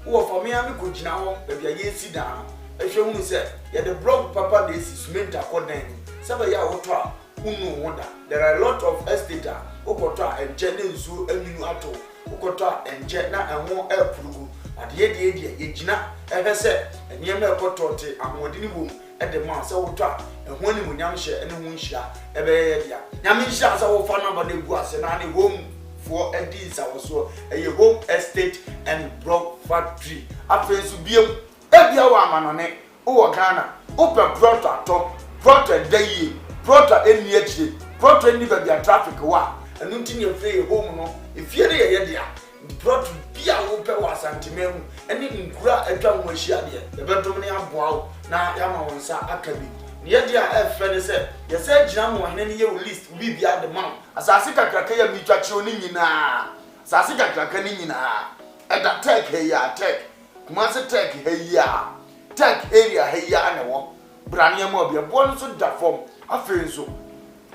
wo for me am ko gina ho be bia ye si dan ehwe hu se ye the block papa dey cement akodan sebe ya woto a unu woda there are a lot of estate okoto a enje ne nsu anunu ato okoto a enje na enwo apurugu ade de ye gina ehwe se enye me okoto te amode ni bom ede ma se woto a ehwo ni munyam hye ene hu nhia ebe ye dia nyam nhia se wo fa number na gu ase na ne home for edis awoso eye home estate and block factory afensu biem ebia wa amanone wo Ghana open proto ato proto dayi proto eni achi proto eni ba traffic wa enu nti ne free home no efie de ye dia proto bia wo pe wa santimemu eni nkura atwa ho ahia de ebetom ne aboa na ya ma wonsa akabi ye dia efre se ye se gina mo hene ne ye list bibia de man asase kakraka ya mitwa che oni nyina asase kakraka ni nyina eda tech ya tech kuma se tech ya tech area ya na wo brane mo bia bo nso da form afenso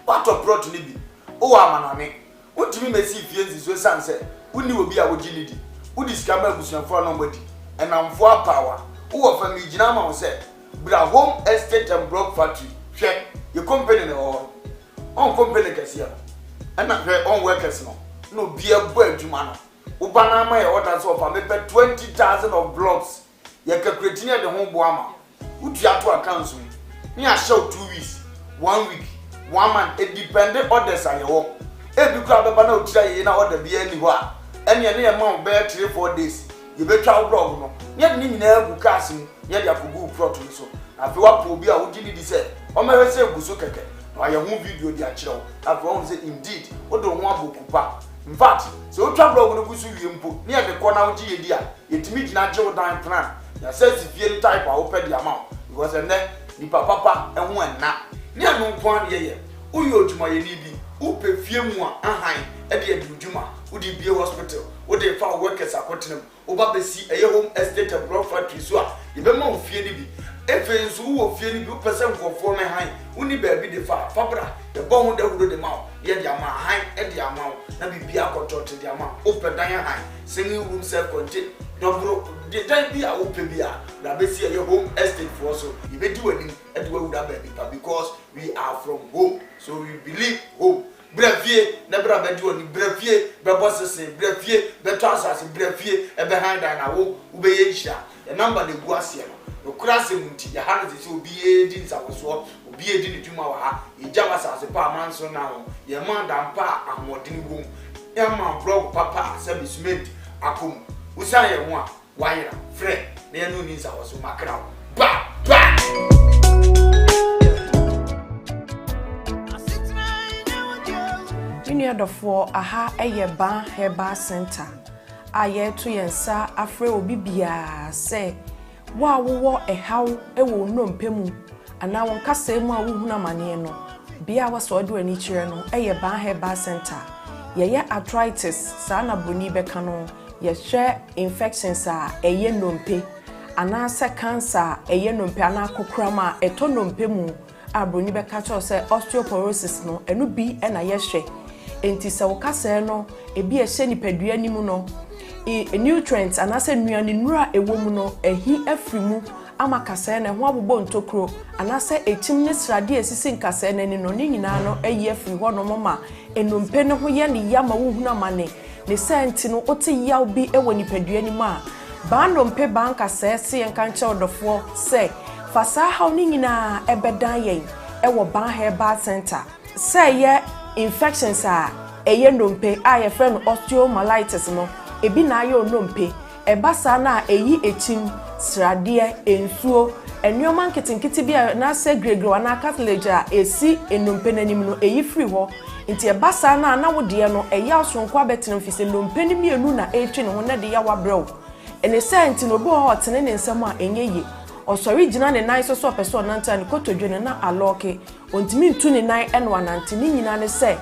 wato plot ni bi o amaname wotimi mesi fie nzizo sanse woni obi a wogini di wodi skama abusuafo no mbodi enamfo apawa wo fa mi gina ma wo se bra home estate and block factory hwe your company no on company kasia ana hwe on workers no bia bo adwuma no wo bana ma ye order so fa me 20,000 of blocks ye calculate ne de ho bo ama utu ato accounts ni a show 2 weeks 1 week 1 month it depend orders aye wo e bi kura beba na otira ye na order bia ni ho a ene ne ye ma be 3-4 days ye betwa blog no ye ni nyina agu cars ni ye dia kogu plot ni so afi wa pro bi a wo gidi di se o ma hwese eguso keke na ye hu video di a kire wo afi wo say indeed wo do ho abokupa in fact so otwa blog no gusu wie mpo ni ye de ko na wo gi ye di a yetimi gina je wo dan plan ya say si fie type a wo pe di ama because ene ni papa ehun enna ni anu nko an ye uyo odwuma ye ni bi upe fie mu a ahan e de adwuma udi bie hospital udi fa workers akotenam oba besi eye home estate and block factory so a ye be ma ofie ni bi efe nso wo fie ni bi pese nkofo me han uni ba bi de fa fabra ye bo hu de hudo de ma ye de ama han e de ama na bi akotote de ama open dan han single room self contained double the time bi a open bi a na be see your home estate for so you be do any e do we that baby because we are from home so we believe home brefie na bra be do ni brefie be bossese brefie be transas brefie e be hand na wo be ye hia the number de gu ase no krase munti ya ha se obi e di nsakoso obi e di ni dwuma wa ha e jama sase pa manso na ho ye man dan pa amodini bom e man blog papa se bi cement akom usa ye ho a wayra friend na ye no ni nsakoso makra ba Junior dofo aha eye ban heba center aye to yensa afre obi bia se wa wo ehaw ewo nnompemu ana won kasa mu a wo huna mane no bia wa so do ani kire no eye ban heba center ye arthritis sa na boni beka no ye hwe infections a eye nnompe ana se cancer eye nnompe ana kokrama eto nnompemu a boni beka cho se osteoporosis no enu bi na ye hwe enti se wo kasa no ebi ehye nipadua nimu no nutrients anase nuane nura ewo mu no ehi afrimu ama kasa na ho abobɔ ntokro anase etim ne srade esisi nkasa na ni no ni nyina no eyi afri ho no mama enompe ne ho ye ne yama wo huna mane ne senti no ote yaw bi ewo nipadua nimu a ba nompe ban kasa se enka nche odofo se fasa ha ni nyina ebedan yen ewo ban herbal center se ye infections a eye nompe a ye friend osteomyelitis no ebi na ayo nompe ebasa na eyi echim srade ensuo enyoman kitinkiti bia na se gregro na cartilage a esi enompe nanim no eyi free ho nti ebasa na wode no eya osonko abetenam fise nompe ni mienu na etwe ne ho na de ya wabrew ene senti no bo hotene ne nsam a enyeye osori gina ne nan so opeso nanta ne kotodwe na aloke ontimi ntu ne nan eno anante ni nyina ne se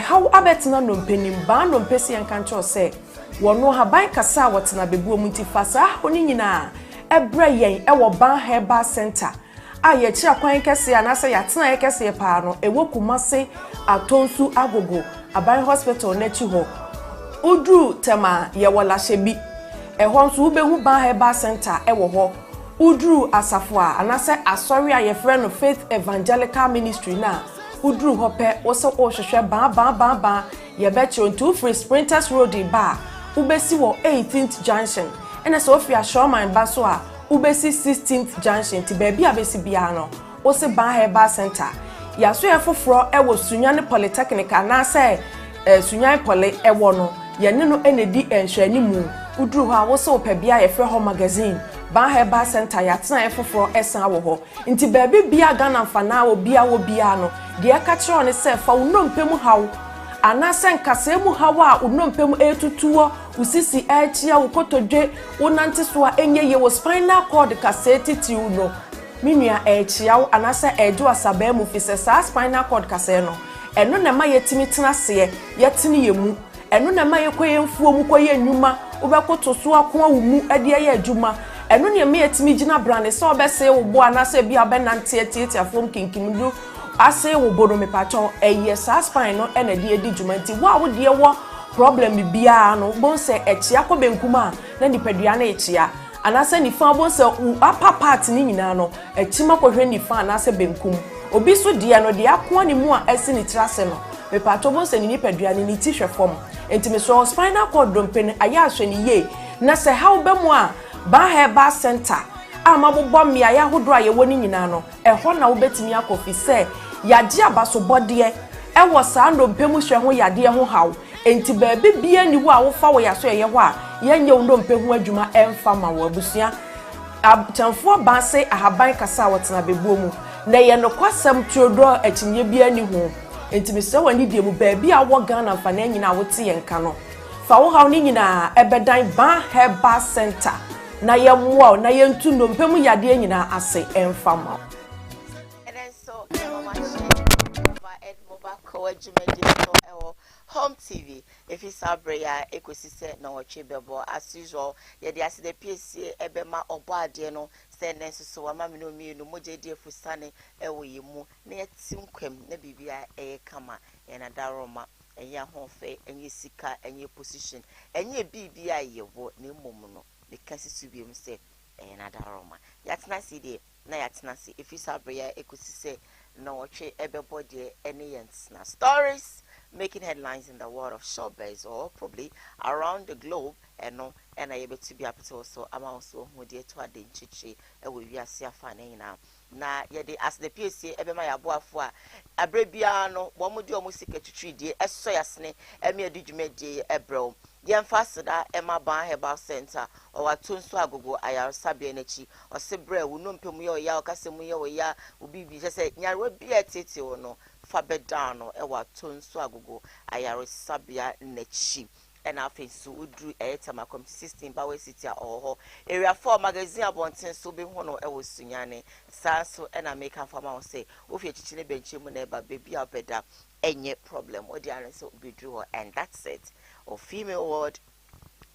how abetena nompe nim ba nompe se yanka ncho se wono haban kasa wotena bebuo munti fasa oni nyina ebre yen ewo ban herbal center a ye kira kwan kese anase yatena ye kese pa no ewo kumase atonsu agogo aban hospital na chi ho udru tema ye wola shebi ɛhɔ nso wobɛhu ban herbal center ɛwɔ hɔ udru asafo a anase asori a yɛfrɛ no Faith Evangelical Ministry na udru hɔ pɛ wo se wo hwehwɛ ban yɛbɛkye onto free Sprinters Road ba ubesi wɔ 18th junction ɛna sɛ ofi Ashoman ba so a ubesi 16th junction ti baabi a besi bia no wo se ban herbal center yaso yɛ foforo ɛwɔ Sunyane Polytechnic anase Sunyane Poly ɛwɔ no yɛne no ɛnedi ɛnhwɛni mu udru hɔ a wo se wo pɛ bia yɛfrɛ hɔ magazine ban herbal center yatena efoforo esan wo ho nti baabi bia Ghana mfana wo bia no de aka kyerɛ ne sɛ fa unompem hawo anase nkase mu hawo a unompem etutuo usisi achia ukotodwe unante so a enye ye wo spinal cord kase titiw no minua achia wo anase ejo asaba mu fi sɛ spinal cord kase no eno na ma yetimi tena se yetini yemu eno na ma yekoye mfuo mu koye nnwuma wobɛkoto so akon awu mu ade ye adwuma eno ne me yetimi gina brande so obese wo bo anase bia benante etiafom kinkimdu ase wo bodo me pacho eye sa spine no ena de edi dwumanti wo de wo problem bia no bon se echia ko benkuma na nipadua na echia anase nifa bon se upper part ni nyina no echima kohwe nifa anase benkum obi so de no de akon ne mu a esi ni trase no me pacho bon se ni nipadua ni ti hwefom enti so spinal cord dompen aya ahwe ni ye na se how be mu a ban herbal center amabobọ mmea ya hodo a yewo ni nyina no ehọ na wobetimi akofi se yade abaso bode ewo saa ndompemu hwe ho yade ho haw enti baabi bia ni wo a wo fa wo yaso ye ho a yenye ndompehu adwuma emfa ma wo abusua abtamfo banse ahaban kasa wotena bebuo mu na ye no kwasam tuodo akinye bia ni ho enti me se wani die mu baabi a wo Ghana mfa na nyina wote ye nka no fa wo haw ni nyina ebedan ban herbal center na ye mwa na ye ntu ndompemu yade nyina ase emfa ma Home TV if it's abreya ekosise na oche bebo as usual ye de ase de PSC ebema obade no send nso wa mame no mi no moje de fusane ewo yemu na yetim kwam na bibia kama ye na daroma enya hofe enye sika enye position enye bibia yewo na mmom no ne kasisi biem se na daroma yatena si de na yatena si if it's abreya ekosise na oche ebebo de ene yents na stories making headlines in the world of showbiz or probably around the globe and I able to be up to also I'm also who dear to a dinchichi we are see fine na yede as the PSC ebema ya boafo a abrebiano wo mo de o musika twitwi de eso yasne eme adudwuma de ebro yemfa seda ema ban herbal center o watonso agogo ayar sabia nachi o se bre wo no mpemu ye o ya o kasemu ye o ya obi bi se nyarwa bia tete wo no fa bedano e watonso agogo ayar sabia nachi and I think so udru etama com 16 Bawe City or area 4 magazine abonten so be hono e wo Sunyane sa so and I make am farmer say if you chichine benchi mu na ba baby abeda enye problem o di an so be drew and that's it or female ward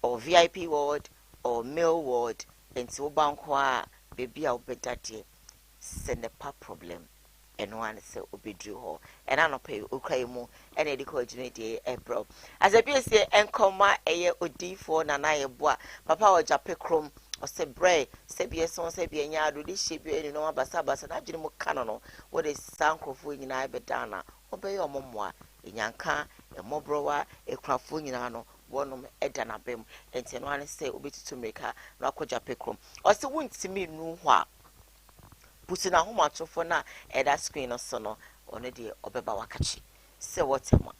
or VIP ward or male ward enti wo banko a baby abeda de send a problem and one say obedru ho and I no pay ukrai mu and e ko jine de ebro as a be say enkoma eye odi4 na na ye boa papa o jape krom o se bre se be so se be nya ado de hye bi no abasa na jine mu kano no wo de sankofo nyina e bedana obey omommoa enyanka emobrowa ekrafo nyina no wonum edana bem enti no ane say obetitu meka na akoja pekrom o se wuntimi nu ho a putina homa tofo na eda screen no so no ono de obeba wakachi se wotema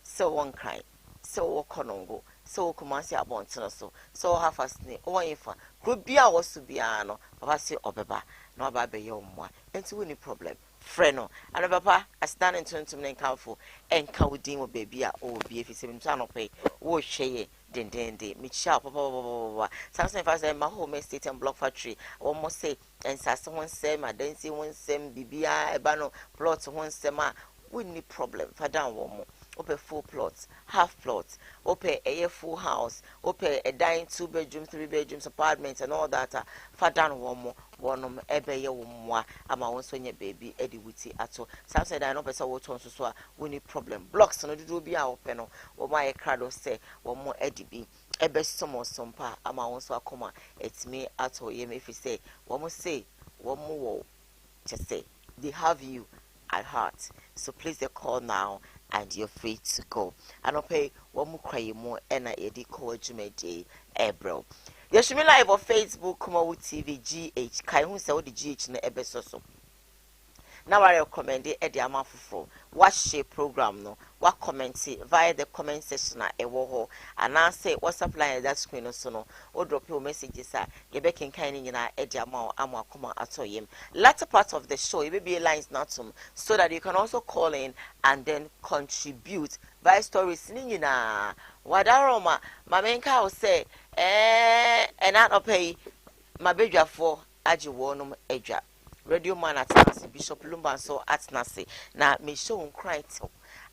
se won kran se wo konongo se wo kumasi abontino so hafasne o yifa krobia wo so bia no papa se obeba na oba be ye omwa enti woni problem freno and papa asdan entuntum ne nkanfo enka wodin wo baby a o bi efise mi twa no pe wo hweye dendende mi cha papa samson fa say my home estate and block factory one more say and sase won say madansi won sem bibia eba no plot won sem a we need problem fa down wo mo open full plots, half plots, open a full house, open a dining 2 bedrooms, 3 bedrooms, apartments, and all that. Fadan one ebe ye wumwa, ama onso nye baby, Eddie Witty at all. Some said I know better what on so we need problem. Blocks no do be our open, or my crowd say, one more Eddie B. ebe somo sompa ama won so akoma etimi ato ye me fi say wo say wo wo to say they have you at heart. So please the call now and you're free to go. And okay, one more cry more and I edit call Jumede Ebro. Yes, you live on Facebook, Koowaa TV GH. Kai who say the GH na ebesoso. Now I recommend it at the amount for watch the program no what comment via the comment section at ewo and I say WhatsApp line that screen so no or drop your messages you be can kind in at the amount ama come at him. Latter part of the show it may be lines not some so that you can also call in and then contribute via stories nina wadaroma my main cow say and not pay my bedra for aji wonum edra. Radio man at Nancy, Bishop Lumban so at Nancy. Now, me show cry to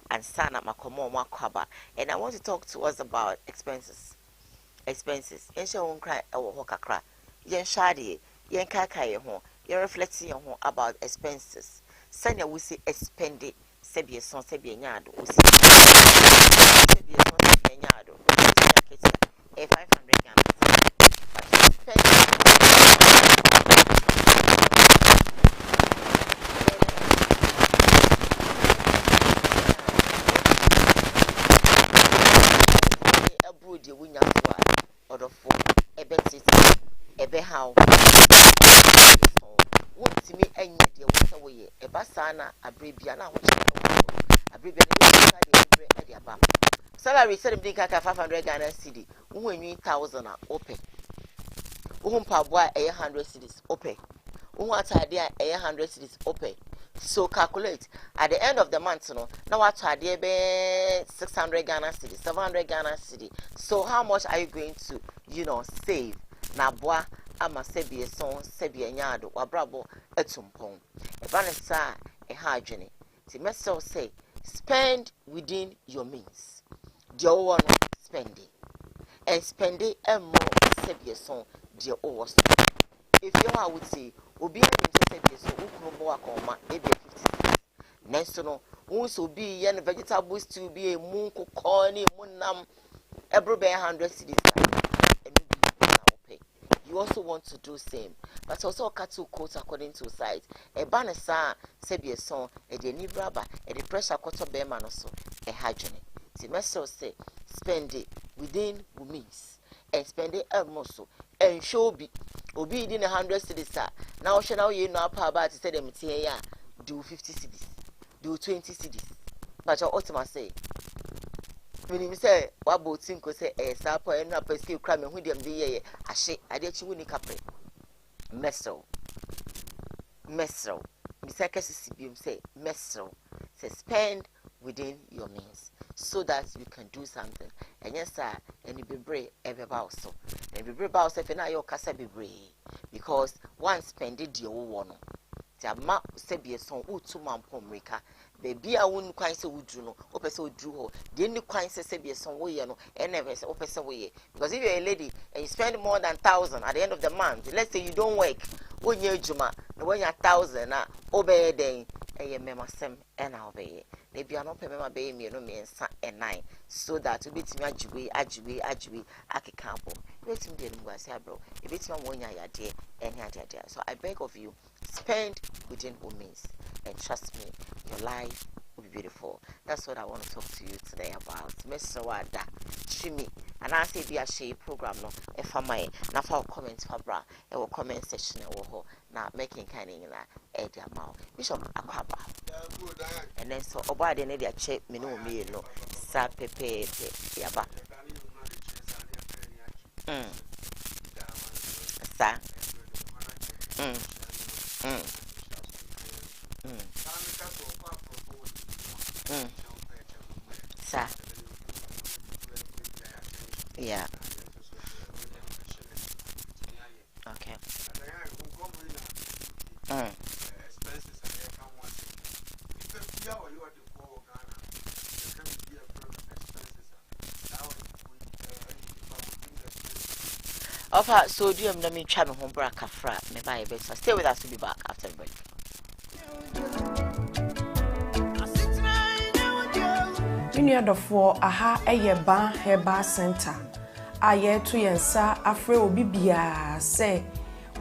and stand at my common kwaba. And I want to talk to us about expenses. Expenses. Yen show cry our hokakra. Yen shadi, yen kaka ye hon. Yen reflecting on about expenses. Sanya we see expend it. Sebi son sebi nyado. We see sebi son sebi nyado. We see a 500 Ghana. But spend. The winner or the four a bet it a be how would to me and yet you want away a basana a bribiana a bribiana at the above. Salary said big at 500 Ghana city, when you 1,000 open. Umpa boy 100 cities open. What idea 100 cities open. So calculate at the end of the month, now what idea be 600 Ghana city, 700 Ghana city. So how much are you going to, save? Na boa ama sebi son sebi nyado wabrabo etumpon. E banesa e hajene. Ti meso say spend within your means. The one spending. And spending and more sebi son the owas. If you are would say obi into sebi so ukuno akoma maybe 50. Next no once obi yen vegetable stew be a munko corny munam every 100 cities. You also want to do same, but also cut to quote according to size. A banner sa sebi a song, a deni rubber, a the pressure quarter bear man also, a hygienic. The message say spend it within means and spend it muscle and show be in 100 cities. Now shall you know about to say them here do 50 cities, do 20 cities. But your ultimate say when you say what boat sinko say a sapo and up a skill crime and with them the a shake I did you win capre meso Mr. Cassibium say meso say spend within your means so that you can do something and yes sir and you be brave ever about so and be brave about if you your casa be brave because once spended your one the amount sebi son utu mampomrika baby a won kwan se wudru no opese wudru ho the any kwan se sebi son wo ye no and never say opese wo ye because if you're a lady and you spend more than 1,000 at the end of the month let's say you don't work when you juma no when you 1,000 na obey den e mema sem e na obey they be no pay mema be me no me nsa e 9 so that we betimi ajiwe akikampo betimi de ngwa say bro e betimi wonya yade any ade so I beg of you spend within your means and trust me your life will be beautiful. That's what I want to talk to you today about. Mr. Wada Shimi and I say be a share program no if I may na for comments for bra e will comment section e wo na making kind in na e dia ma Bishop Akwaba and then so oba de na dia che me no me no sa pepe yaba sa Sir. Yeah. Okay. Offer sodium na me try me home bra kafra me buy better. Stay with us to be back after the break. Junior for aha eye ban herbal center a yɛto yɛn nsa afrɛ obi biara sɛ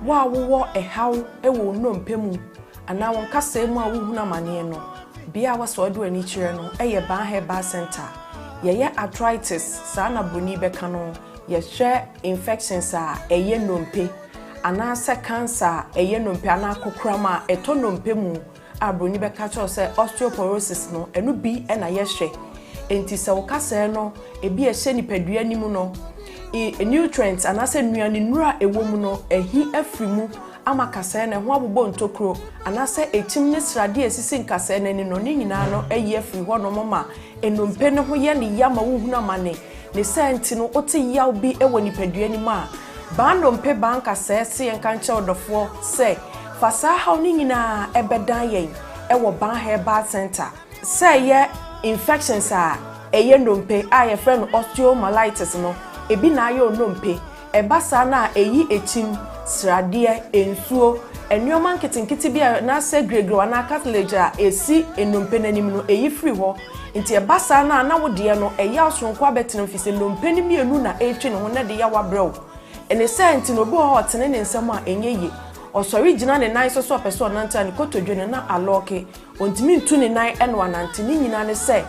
wa wo ɛhaw ɛwɔ nnompe mu ana wɔn kasa mu a wohunu amane no bia wɔsɔ do ani kyerɛ no ɛyɛ ban herbal center yɛyɛ arthritis saa na broni bɛka no yɛhwɛ infections a ɛyɛ nnompe ana sɛ cancer ɛyɛ nnompe ana kokrama ɛtɔ nnompe mu a broni bɛka kyerɛ sɛ osteoporosis no ɛno bi ɛna yɛhwɛ enti sɛ wo kasa no ebi ɛhyɛ nipadua ni mu no nutrients ana sɛ nnuane nura ɛwɔ mu no ɛhi afiri mu ama kasa na ho abobɔ ntokro ana sɛ etim ne srade esisi nkasa na ni no ne nyinaa no ɛyi afiri hɔ no mama ennompe ne ho yɛ ne yama wohunu amane ne sɛnti no ote yaw bi ɛwɔ nipadua ni mu a bandompe bankasa se yɛn kan kyɛw dɔfoɔ sɛ fasa haw ne nyinaa ɛbɛdan yɛn ɛwɔ ban herbal center sɛ yɛ infections a ɛyɛ nnompe a yɛfrɛ no osteomyelitis no ebi na ayɛ nnompe ɛba saa na ɛyi ekyim sradeɛ ensuo enwoma nketenkete bi na sɛ gregro na cartilage a esi nnompe nanim no ɛyi free hɔ nti ɛba saa na wodeɛ no ɛyɛ asonko abɛtena mfise nnompe ne mienu na ɛtwe ne ho na de ya wabrɛw ɛne sɛ nti no bi hɔ ɔtene ne nsɛm a ɛnyɛ ye ɔsɔre gyina ne nan so ɔpɛ sɛ ɔnante ne kotodwe ne na alɔke ontimi ntu ne nan ɛno anante ne nyina ne sɛ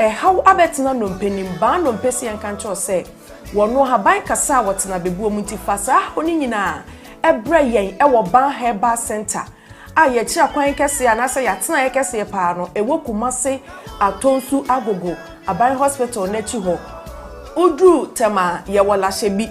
ɛhaw abɛtena nnompe nim ba nnompe se yɛn kan kyerɛ sɛ wɔno haban kasa a wɔtena bebuo mu nti fa saa ho ne nyinaa ɛbrɛ yɛn ɛwɔ ban herbal center a yɛkyerɛ kwan kɛse a na sɛ yɛatena yɛkɛse paa no ɛwɔ Kumase Atonsu Agogo Aban Hospital n'akyi hɔ udru tema yɛwɔ lahyɛ bi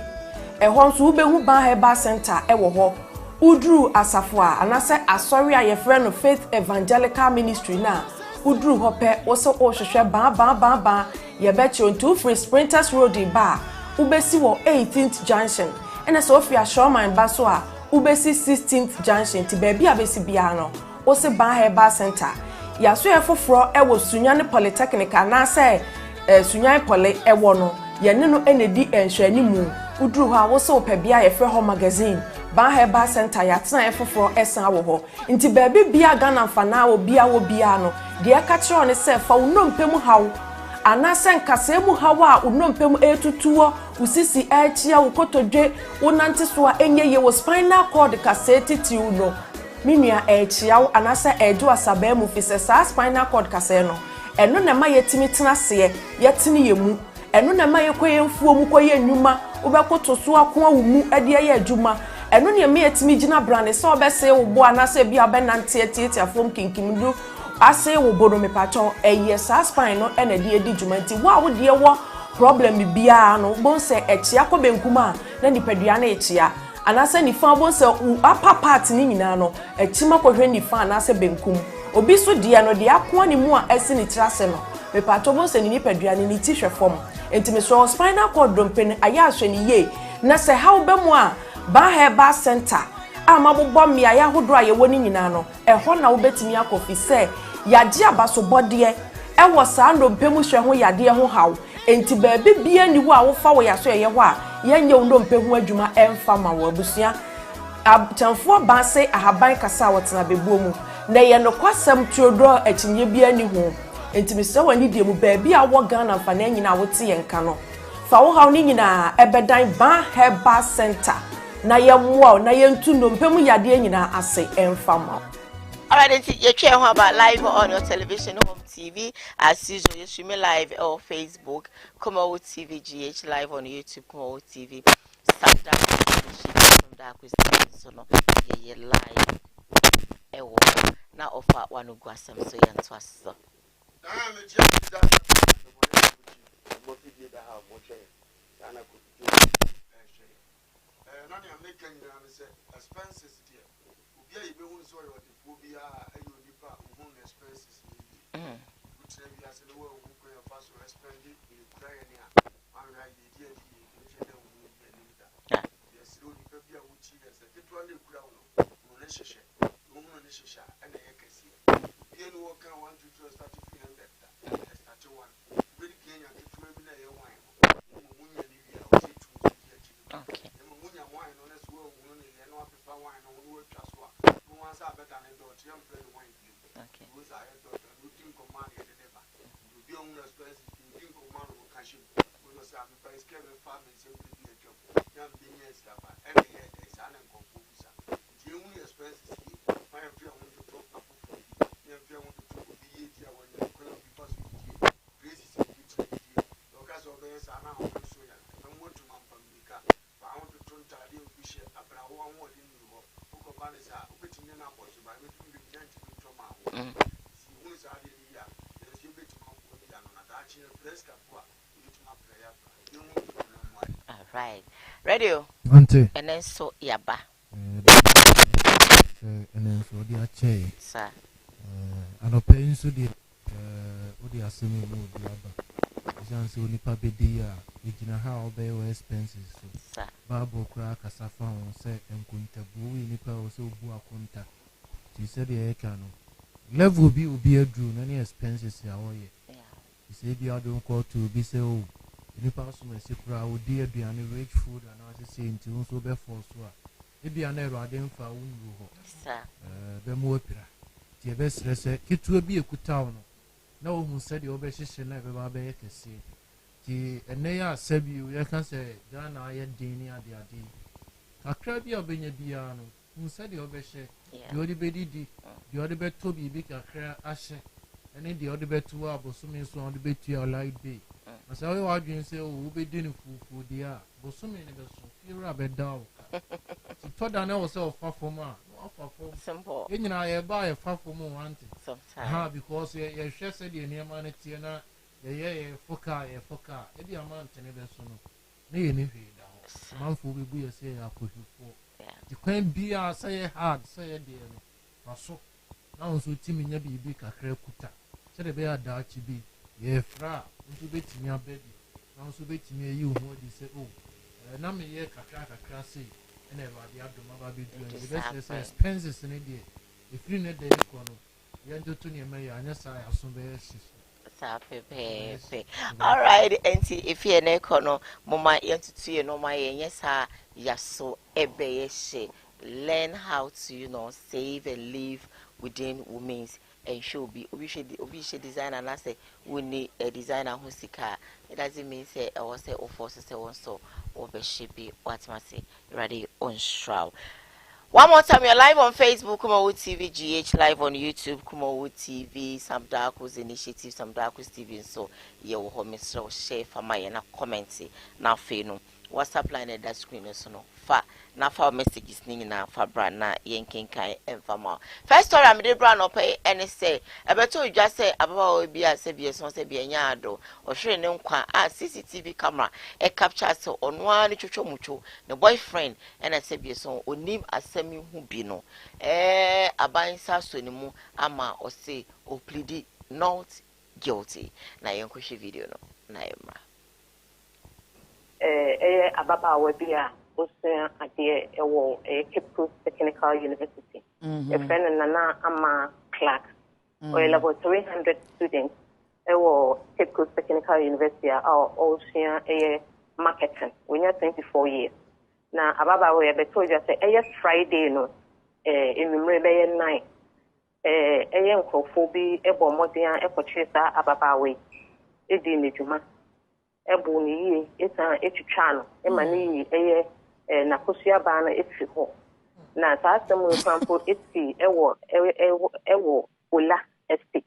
ɛhɔ nso wobɛhu ban herbal center ɛwɔ hɔ udru asafo a anasɛ asɔre a yɛfrɛ no Faith Evangelical Ministry na udru hɔ pɛ wo sɛ wohwehwɛ ban yɛbɛkyerɛ nti free Sprinters Road ba ubesi wɔ 18th junction ɛna sɛ ofi Ashoman ba so a ubesi 16th junction ti baabi a besi bia no wo se ban herbal center yaso yɛ foforo ɛwɔ Sunyane Polytechnic na sɛ Sunyane Poly ɛwɔ no yɛne no ɛnedi nhwɛni mu udru hɔ a wo se opɛ bia yɛfrɛ hɔ magazine ban herbal center yɛatena yɛ foforo ɛsan wɔ hɔ nti baabi bia Ghana mfana wɔ bia no deɛ ka kyerɛ ne sɛ fa wo nnompe mu haw ana senkase mu hawa unompe mu etutuo usisi achia ukotodwe unante so a enye ye wo spinal cord kase titiu no minua achia ana se edu asabe mu fise sa spinal cord kase no eno na ma yetimi tena se yetini yemu eno na ma yekoye mfuo mu koye nnwuma ubekoto so akon awu mu ade ye adwuma eno na me yetimi gina brane se obese wo bo ana se bia benante etiafom kinkimdu ase wo bono me patron eye sa spine no ena de edi dwumanti wo de wo problem bia no bon se echia ko benkuma na nipadua na echia anase ni fa bon se upper part ni nyina no echima ko hwe ni fa anase benkum obi so de no de akon ni mu a esi ni trase no me patron bon se ni nipadua ni ti hwe fom enti me so spinal cord dompen aya ahwe ni ye na se how be mu a ban herbal center amabobọ mmea ya hodo a ye woni nyina no ehọ na wo betimi akofi se yade abaso bode ɛwɔ saa ndompemu hwɛ ho yade ho haw enti baabi bia ni wo a wo fa wo yaso ye ho a yenye ndompemu adwuma ɛmfa ma wo abusua abtamfo ba se ahaban kasa wotena bebuo mu na ye no kwasam tuodro akinye bia ni ho enti me sɛ wani die mu baabi a wo Ghana fa na nyina wo te yenka no fa wo haw ni nyina ɛbɛdan ban herbal center na ye mmoa na ye ntu ndompemu yade nyina ase ɛmfa ma. Alright, you check how about live on your television, home TV, as usual. You stream live on Facebook, Koowaa TV GH, live on YouTube, Koowaa TV. Start from that question, so no, yeah, live. Now offer one who got some so young to us. Expenses dear. Yeah, you won't sorry what the phobia and you depart whom expenses. Which maybe as the world who can pass or spend it, you cry any unlike the dear, yes, slowly, Pepia, which is a literally ground, relationship, and the Ekasi. Again, walk on 1 to 2 start 300, start 1. Really gain a little wine. Okay. Wine on this world, only and not prefer wine on work as well. Once I bet an adult, young play wine. Okay. Who's I had daughter, looking for money at the neighbor. You be on the space, you think of money will cash you. When because I'm a scared of family, simply be a job. Young being yes, every year there's an uncle. The only expenses my fear want to talk about food. The fear want to talk about the year when you're going because grace is a good idea. Because of this, I now want to show you. I don't want to man from the car, but I want to turn to a little bit about one more in New York. Who can balance out, which in an apple, so by making the giant to be from our home. See, who is out here? There's a bit of all right. Radio. Ante. And then so yaba. And then so they are chain. Sir. And a pain so the Odi assuming no diaba. Janso nipa bedia, Regina how they were expenses. Sir. Babo crack a safan say and kunta bui nipa also bua kunta. She said the ekano. Level will be a drew, any expenses ya oye. He said the other call to be say oh. Nipa assume say crowd dear be any rich food and I say into so be force wa. Ebi anero adem fa unru ho. Sir. Be mo opira. Ti e be srese kitu bi ekuta no. Na ohun se de obe hihye na be ba be yekese. Ti ene ya sabi we can say Ghana aye din ni ade ade. Kakra bi obenya bia no. Hun se de obe hye. Di odi be didi. Di odi be tobi bi kakra ahye. Ene di odi be tuwa abosumi so odi be tua light day. Asa we wa dwen say o be di ni fufu dia. Bosumi ni be so. Fira be dawo. Toda na wo say of fafom a. Simple. You know, I buy a fafom want it. Sometimes. Because you share said the near man tina. Ye foka. Ebi a man tene be so no. Ne ni hwe da. Man fu bi bu say akohufo. The kwan bia say hard say de no. Paso. Na onso timi nya bibi kakra kuta. Se de be ada chi bi. Ye fra. Ntu betimi abedi. Na onso betimi ayi ho di say oh. Na me ye kakra say. And everybody have to maybe do the best expenses in India. If you need the economy, you have to near me, and yes, I have some very all right, and if you're an econo, Mama, you know my yes, so she learn how to, save and live within women's and should be obviously design and I say we need a designer who's the car. It doesn't mean say I was say or forces say one so over shippy what must say ready on shroud. One more time, you're live on Facebook, Koowaa TV, GH live on YouTube, Koowaa TV, some Darkos initiative, some Darkos TV, so you will home so share for my and comment now fino. WhatsApp line at that screen so no fa na fa messages ning na fa brand na yenkin kan enfama. First story I'm the brand up and say abeto just say about obi a say be so say be anya ado o hwere ne nkwa a CCTV camera e capture so ono ani twotwo mucho ne boyfriend and I say be so onim asemi hu bi no abansa so ni mu ama o say o plead not guilty na yenkohwe video no na emra Ababa Webia was at the Cape Coast Technical University. A friend and Nana Ama Clark, or about 300 students at Cape Coast Technical University are all share a marketing. We are 24 years. Now, Ababa Webia told you, say, Friday, no, in Rebellion night, a uncle phobia, a bombardier, a purchaser, Ababa Way, a dinner. Ebony, it's an channel, Emani, na Kusia Bana, it's ho. Now, that's the most example, it's the Ewo, Ula Estate,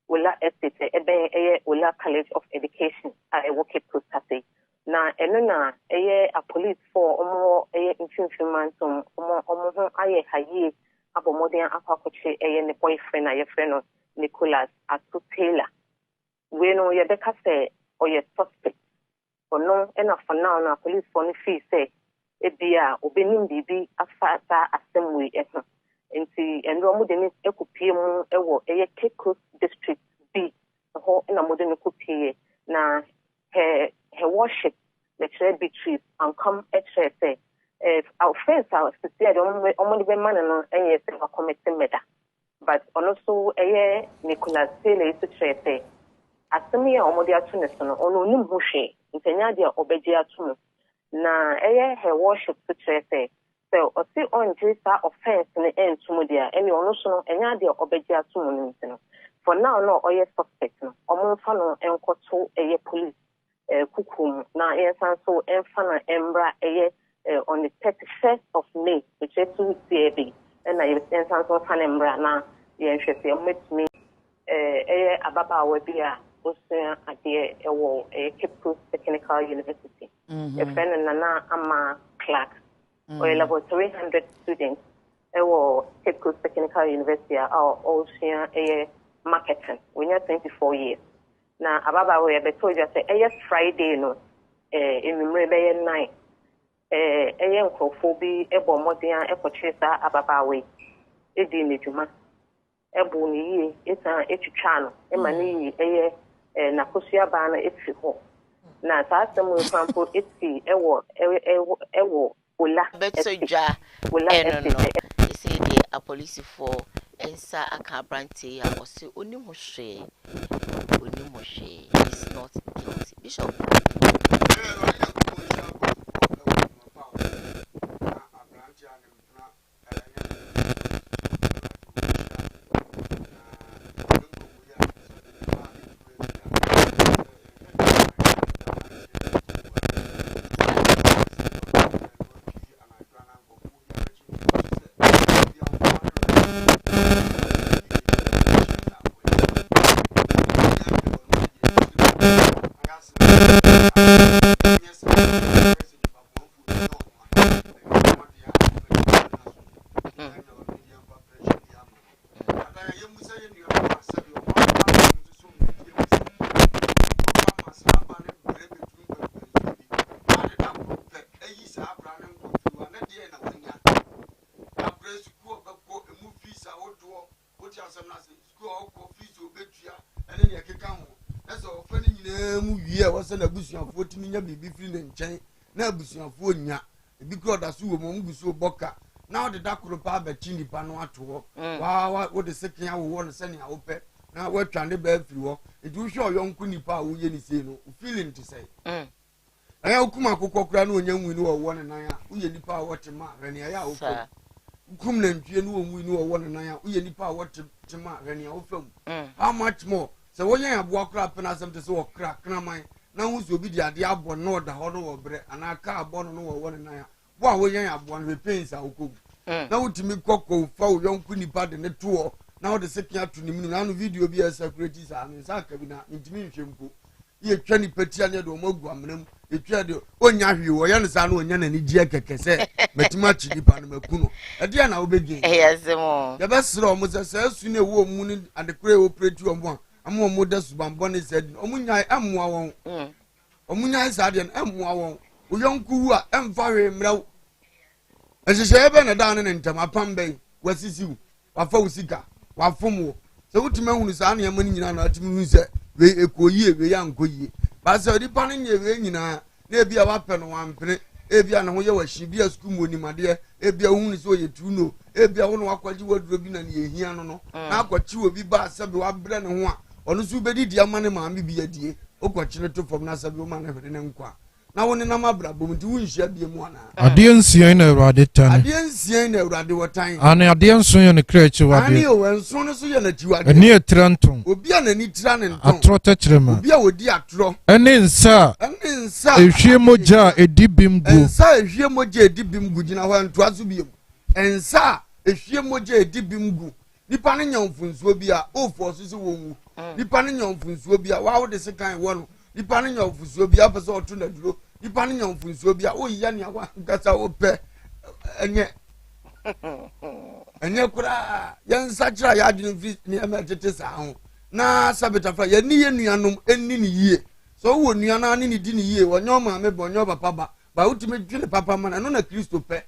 Ula College of Education, I work at Kustate. Now, a police for more months, almost I about modern apocalypse, a boyfriend, a friend, Nicholas, at Taylor. We know your Becca say, or your suspect. For no, enough for now, police for the fee say, Ebia, Obenin Bibi, a fata assembly, and see, and Romudenis Ecopium, a Cape Coast District B, the whole in a modern copy. Now, her worship, the trade betrayed, and come at say, if our friends are still only the man and yes, a committing matter. But also, a Nicholas Taylor is to say, Asemi omodia tunesono ono nimhushe ntanya dia obegia tumu na her worship to say so o si on jisa offense ne entumu dia eni ono so no enya dia obegia tumu ntino for now no oye suspect no omo fa no enkoto police kukum na yensan so emfa na embra on the 31st of May, which is 2 weeks ago, and I yensan so fan embra na yenhwese metumi ababa wabia osun ade ewo Cape Coast Technical University. A friend Nana Ama Clark or level 300 students ewo Cape Coast Technical University are all share marketing. We are 24 years. Na ababa we be told you say Friday no in remember night nkrofo bi ebo modern ekochesa ababa we edi nedwuma ebo ni yi eta etwitwa no e ma ni yi na kosua ba na efi ho na saa semu kwampo eti ewo ola betsoja no you see the police for ensa aka branche ya ose oni mo hwe is not guilty bishop na busuafo timi nya bibi firi ne nkyɛn na busuafo nya ebi kro da so wo mo nguso boka na ode da kro pa ba chi nipa no ato wa wo de sekin awo no sɛ ne awopɛ na watwa ne ba firi wo edu hwe oyonku nipa a wo ye ni sei no feeling to say aya okuma akokɔ kra na onya nwi no wo ne nan a wo ye nipa a wote ma rene aya awopɛ kum na ntwie no nwi no wo ne nan a wo ye nipa a wote ma rene awopɛ how much more so wo ye aboa kra pena asɛm te sɛ wo kra kraman na wuzo obi di ade abɔ no da ho no wo bre ana ka abɔ no wo ne nan a wo a wo yan abɔ no pains a wo na wutimi kokko fa wo yonku nipa de ne to na wo de sekin ato ni mu na no video bi security sa no sa ka bi na ntimi nhwempo ye twa ni patia ne de o magu amnam e twa de onya hwe wo ye ne sa no onya na ni gie keke se matima chi nipa no maku no e de na wo begin yesemo ya besro mo se su na wo mu ni adekore operate wo mo amu mo da subambo ne said omunya amua won omunya saade en amua won uyonku wu a emfa hwe mraw ehihye ebe na da ne ntama pambe wasisiu wafa usika wafomwo so wutima hunu sa na yamani nyina na atimi hu se we ekoyie we yankoyie ba se odi pa ne nye we nyina na ebia wape no wampene ebia na ho ye washi bia skumu onimade ebia hunu se oye tuno ebia ho no wakwaji waduro bi na ne ehia no na akwachi obi ba sebe wabre ne ho a onu su bedi dia mane maami bi adie okwachine to fom na sabe o mane hwede ne nkwa na woni na mabra bom ti wunhia bie mu ana ade nsian na awrade tan ade nsian na awrade wotan ana ade nso ye ne krachi wade ani o enso no so ye na tiwade ani etranton obi a na ni tira ne nton atro tachirema obi a wodi atro ene nsa ehwie moja edibimgu ensa ehwie moja edibimgu gina ho nto aso biem ensa ehwie moja edibimgu nipa ne nyamfunsuo bi a o force so wonwu nipa ne nyamfunsuo bi a wa wo de sekan wo no nipa ne nyamfunsuo bi a pese oto na duro nipa ne nyamfunsuo bi a o yiya ne akwa nkasa wo pe enye kura yansa kira ya adwene fi ne emetete sa ho na sabeta fa ya ni ye nuanom enni ne yie so wo nuana ne ni di ne yie wo nyoma me bo nyoba papa ba utime twene papa mana no na Kristo pe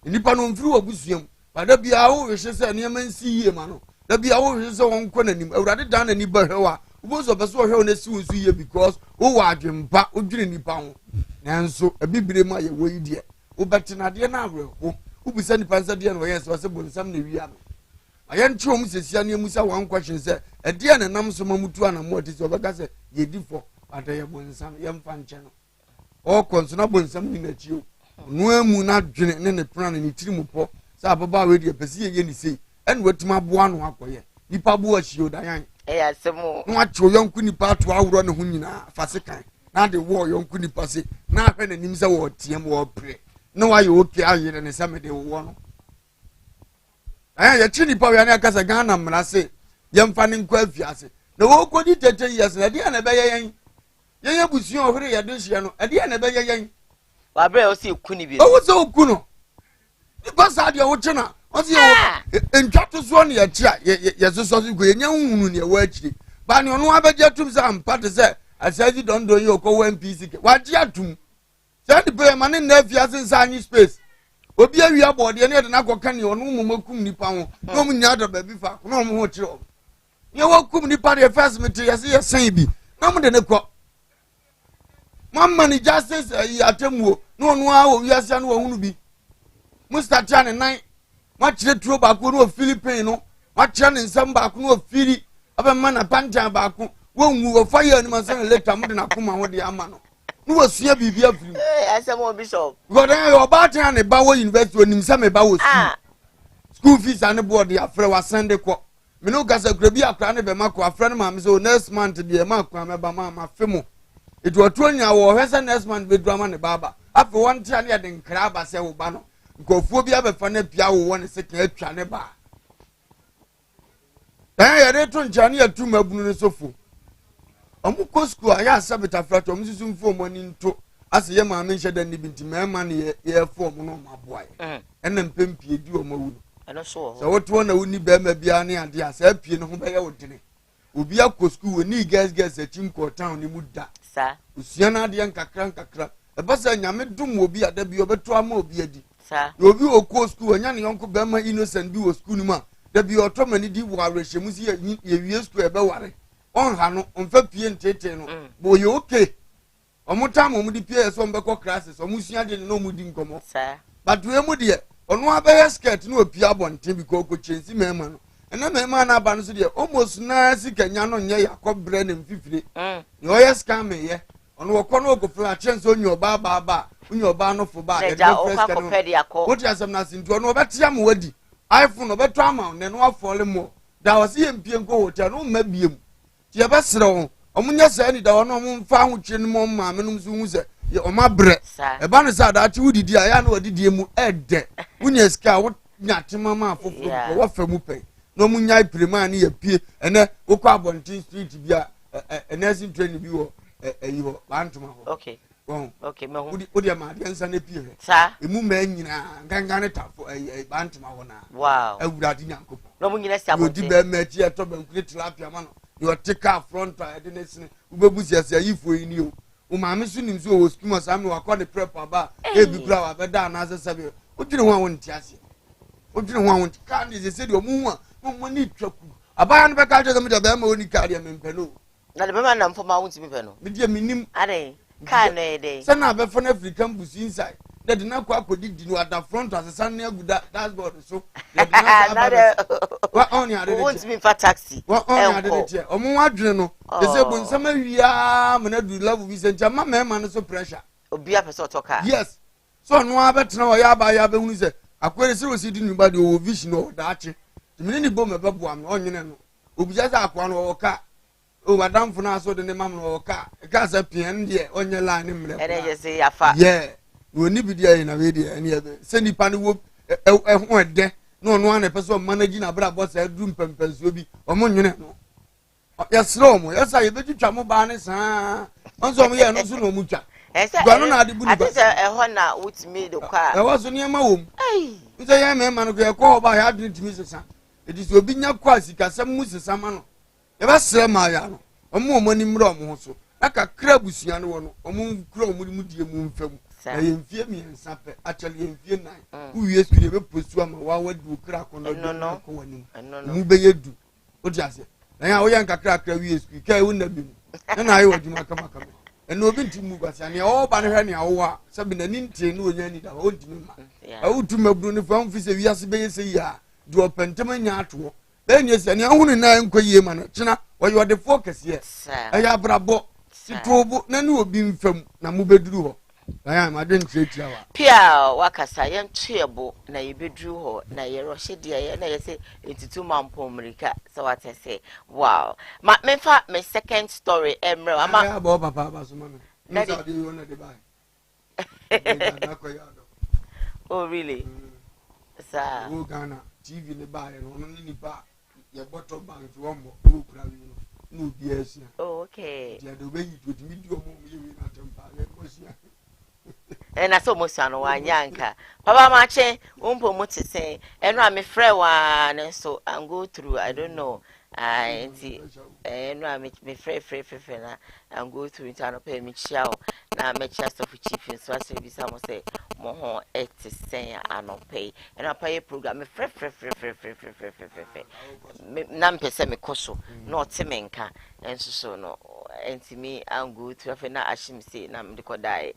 nipa no mfiri wo busuam pada bia wo hwe se ne mansi yie ma no da bia wo hwe se won kɔ nanim awurade dan na ni ba hwewa ubozo beso hwe na si wonsu yie because wo wa adwempa odwene nipa ho nanso abibire ma ye wo yidie wo betenade na ahwe ho ubisa nipa nsa de na wo yes wo bonsam na wi ama ayen twom sesia ne musa wan question se ede na nam so mamutu ana mo ati se obeka se ye difo ata ye bonsam ye mfa nche no o konso na bonsam ni na chi o no amu na dwene ne plan ni tiri po sa baba we de pesi ye ni sei en watima boa no akoye nipa boa chi o dan asemo no acho yonku nipa to awro ne ho nyina fasekan na de wo yonku nipa se na ahwe na nim se wo tiem wo pre na wa ye okay ayere ne se me de wo no ye chi nipa ya na akasa Ghana mra se ye mfa ne nkwa afiase na wo kodi tete yes na de na be yen yen abusuon ohre ye de hye no de na be yen wa bre o si ku ni bi o so ku no nipa sa de wo chi na o si entwato so ne ye chi a ye so so ku ye nya hunu ne wa achiri ba ne ono abeje tum sa ampa te se asaji dondo yi okọ 1 pc wa ji atum se de be ma ne na afiase nsa anyi space obi awia bode ne de na koka ne ono mumakum nipa ho no mu nya da ba bi fa no mu ho kire ye wakum nipa de first meet ye san bi na mu de ne ko mamma ni justice atemuo no ono a o wiase no hunu bi mu start ya ne nan ma kire turo ba ko no Philippine no ma kire ne nsam ba ko no firi aba ma na panja ba ko wonwu wo fire ni ma san later mu de na koma ho de ama no no wasua bibia firi asem o bishop god an yo ba tan ne ba wo university onim se me ba wo school fees and board ya frɛ wa send ko me no gasa kura bi akra ne be mako afrɛ no ma me so next month bi e mako ameba ma femo etu otu onya wo hwese next month be drama ne baba afi won tia ne de nkra aba se wo ba no nkofuo bi abefa na pia wo won se kan atwa ne ba ya de to ncha ne ya tu mabunu ne sofo omu ko school aya sabita frato omu susu mfo mo ni nto ase ye ma me nhye da ni binti mema ne ye form no ma boa ye ena mpempie di o mawu eno so so woto na woni be ma bia ne ade asa pie no ho be ye wodene obi akọ school woni girls achim ko town ni mu da sa usua na ade nkakra e ba sa nyame dum obi ada bi obeto ama obi adi sa obi okọ school anya ne yonko be ma innocent bi wo school ni ma da bi otomani di wo arehemu si ye wie school e be ware on ha no onfa pie ntete no bo ye okay omutam omudi pie so mbekọ classes omusua de no mudi nkomo sa but we mu de ono abeye skirt no opia bonten bi ko chensi mema no ena mema na aba no so de almost na sikanya no nye yakobre ne mfifire ye oye scam ye ono wokọ no ogofla chenso onyo ba onyo ba no fo ba e de first no what you asem na sintu ono obetia mo wadi iPhone obeto ama ne no afole mo da wase ye mpie nko hotel no mabiem ti e be sere omunya sa ni da ono omfa ho twe no ma menum so hu se ye omabre e ba no sa da ati wudidi aya na wadidi mu ede wunya ska wo nyatema ma afofo ko wa famu pe no munya prema ni ye pie ene wokọ abontin street bia nursing training bi wo yi ho bantuma ho okay me ho wudi ma de nsa na pie sa emu ma nyina ganga ne tafo bantuma ho na wow awurade nyankopɔ no mu nyina si abontin wodi be ma ti eto be nkure tilapia ma no you take car front ade ne sine ubebusi ase yifo yi ni o umame su nim so o skuma sa me wakọ de prep aba e bi kura wa beda na ase sabe o dwene ho awon ti ase o dwene ho awon ka ne se de o mu hu mo ni twaku aba no be ka je me de be ma oni ka de me mpeno na de be ma na mfoma awon ti me peno me de minim ade ka no e de se na be for na African busi inside de na kwa akodi di no ada front asesa na aguda dashboard so de na wa on ya de won't be for taxi wa on ya de tie o mu adwene no de se bu nsama wia me na du level bi se ntia ma no so pressure obi apese otoka yes so no abetena o ya ba ya be hunu se akwere se o si di nuba de o vision o da ache timini ni bo me be bo am onyene no obi ja sa akwa no o ka o madam fu na so de ne mam no o ka sa pien de onye line mre ene je se yafa yeah woni bi dia na we dia ene ebe se nipa ne wo ho ede no no ana pese o manage na bra boss adu mpempenso bi o mo nwene no yesro mo yesa ye betwitwa mo ba ne saa onso mo ye no so no mu twa gwa no na ade bu ni ba ati se eho na wutimi do kwa e wo so ne ma wom nse ye me ma no ko ye ko ba ya ade timi sesa edi so obi nya kwa sika sam mu sesa ma no ye ba sere ma ya no omo ni mro mo so aka kra busua no wo no omo kra omo mu die mu mfam ye mfie mi nsape actually ye mfie nan uwie studio be postu ama wa wadu kra kono do ko wani mu be yedu o ti ase na ya wo yan kakra kra wie studio kai wo na bi mu na ayi waduma kama eno obi ntimu kwasa ne o ba ne hwe ne awo a sabi na ni ntie no onya ni da o ntimi ma awu tumabru ne fam fi se wiase be yese ya do opentem nya ato be ni ese ne ahunu na enkoyie ma no kina wo yo de focus ye ya brabo titobu na ni obi mfam na mu beduru ho aya ma de ntreti awa pia wakasa ye ntuebo na ye beduru ho na ye rohye de ye na ye se entitu mampo mrika so what I say wow ma me fa me second story emre ama ya ba papa ba so ma me Oh, really? Sir. Oh, Ghana, TV in the bar, and only the bar, your bottle bank, one more, no, yes. Oh, okay. The way it would meet your mom, And I saw Mosano one yanka. Papa Mache, Umpo Muti say, and I'm a friend one, so I'm go through. I don't know. I see, and I'm me free, and go through internal pay me chow. Now, I'm a chest of chief, and so I say, someone say, Moho, 80 say, I don't pay, and I pay a program, free. Nampe semi koso, no Timenka, and so no, and to me, I'm good to have an ashim say, Nam de Kodai.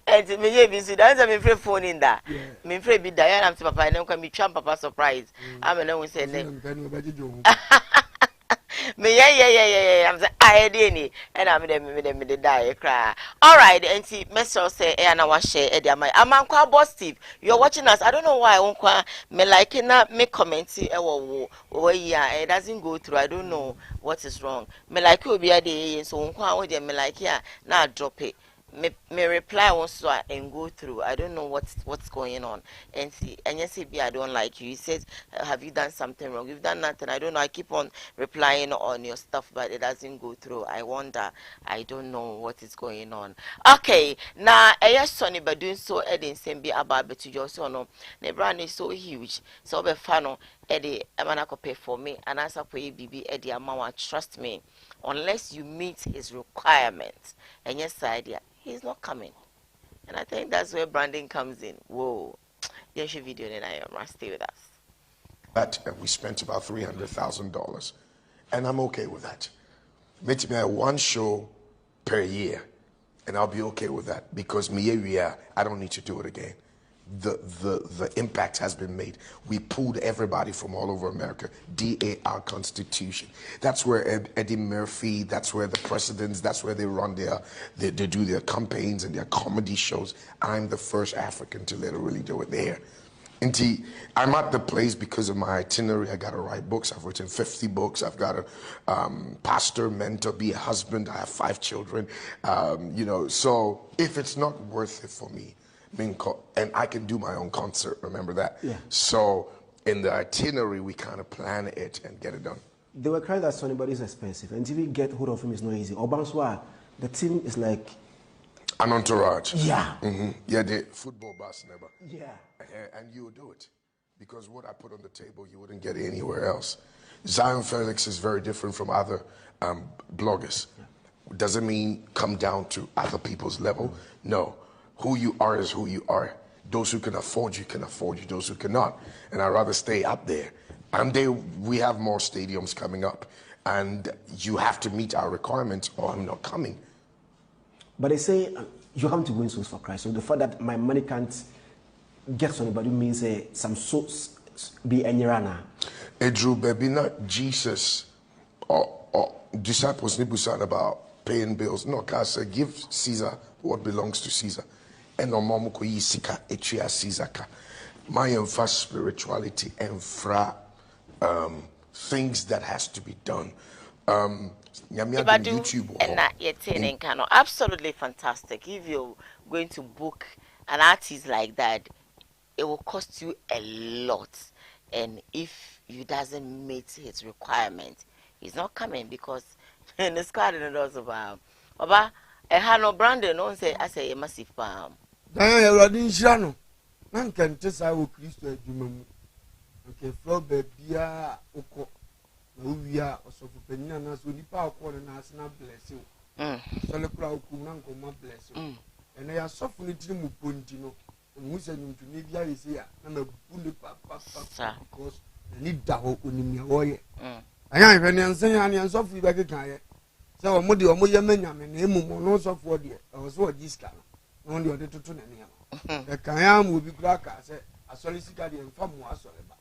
And to me, you see, that's a free phone in that. Me free be Diana, I'm to papa, and can be champ papa surprise. I'm an always saying, me, yeah, I'm the I didn't, and I'm the die cry. All right, and see, Mr. say, and I was share, Eddie, I'm Uncle Boss Steve. You're watching us. I don't know why Uncle me like not make comments. Oh, yeah, it doesn't go through. I don't know what is wrong. Me like you be a day, so Uncle, me like, yeah, now drop it. Me reply also and go through. I don't know what's going on. And see, and yes, I don't like you. He says, have you done something wrong? You've done nothing. I don't know. I keep on replying on your stuff, but it doesn't go through. I wonder. I don't know what is going on. Okay, now yes, Sonny, but doing so, Eddie same be about but you also know the brand is so huge. So be fano Eddie, I'm gonna pay for me and answer for you, BB Eddie amount. Trust me, unless you meet his requirements. And yes, idea. He's not coming. And I think that's where branding comes in. Whoa. Yes, your video and I am. Stay with us. But we spent about $300,000. And I'm okay with that. Make me one show per year. And I'll be okay with that. Because I don't need to do it again. The impact has been made. We pulled everybody from all over America. DAR Constitution. That's where Eddie Murphy, that's where the presidents, that's where they run they do their campaigns and their comedy shows. I'm the first African to literally do it there. And I'm at the place because of my itinerary. I got to write books. I've written 50 books. I've got to pastor, mentor, be a husband. I have 5 children. So if it's not worth it for me, and I can do my own concert, remember that? Yeah. So in the itinerary, we kind of plan it and get it done. They were crying that Sonny, but it's expensive. And if we get hold of him, it's not easy. Obanswa, the team is like... An entourage. Yeah. Mm-hmm. Yeah, the football bus never. Yeah. And you will do it. Because what I put on the table, you wouldn't get it anywhere else. Zion Felix is very different from other bloggers. Yeah. Doesn't mean come down to other people's level. No. Who you are is who you are. Those who can afford you can afford you. Those who cannot. And I'd rather stay up there. And we have more stadiums coming up. And you have to meet our requirements or I'm not coming. But they say you have to win souls for Christ. So the fact that my money can't get to anybody means some souls be any runner. Edru baby, not Jesus or disciples Nibusan about paying bills. No, God said, give Caesar what belongs to Caesar. And no mom ko yisika etria Caesar ka. My first spirituality and things that has to be done. YouTube and not yet in Kano. Absolutely fantastic. If you're going to book an artist like that, it will cost you a lot. And if you doesn't meet his requirement, he's not coming because in the squad and also Baba, I had no branding. No one say I say a massive palm. Diana Radin Shano. Man can test I will Christo at Jumamu. Okay, flow baby, Oko. We are also for Penina, so the power corner has not bless you. So the crowd could not come bless you. And they are suffering to Mupuntino. And we send him to Nivia is here. And a bully papa because they need that hope in your way. I am even saying, and so free back again. So, Modi or Moya Menam and Emu, no so for dear. I was what this can only order to tune any. The Kayam will be cracker, said, a solicitor and farm was all about.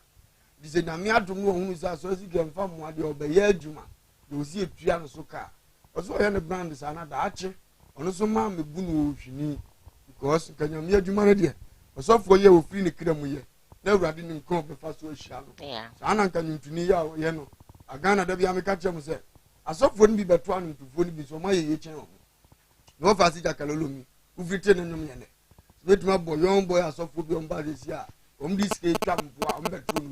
This is Namia to know who is a solicitor and farm what the obey Juma. You will see a piano so car. Also, I brand is another archer, and also mammy Bunu if you need, because can you meet humanity? A soft for you will free the Kidamuye. Never didn't come before so shallow. Yeah, Anna can you to Nia, Yeno. A gun at the Yamikacha said. asofo no bi beto anutufo no bi so ma ye chen o no fa si jakalolo mi ufite no nyum ye ne betuma boy young boy asofo bi on ba de si a di ske twa mpo a beto no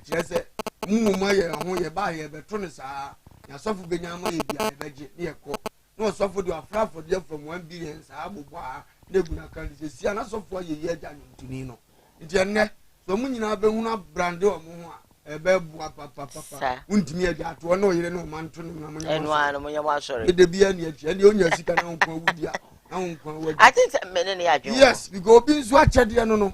kire se mu ma ye ho ye ba ye beto ne saa ya asofo benya ma ye bia ye beje ne ye ko no asofo do afra for there from 1 billion saa bobo a na guna kan se si ana asofo ye ye ja ntuni no nti enne so mu nyina be huna brande o mu ho a ebe bua papa untimi ade ato na oyire no manto no na munya enu anu munya wa sorry de bia na achi ene onya sika na nkwa wudi a na nkwa wudi I think mene ne adwo yes because obi nso achade no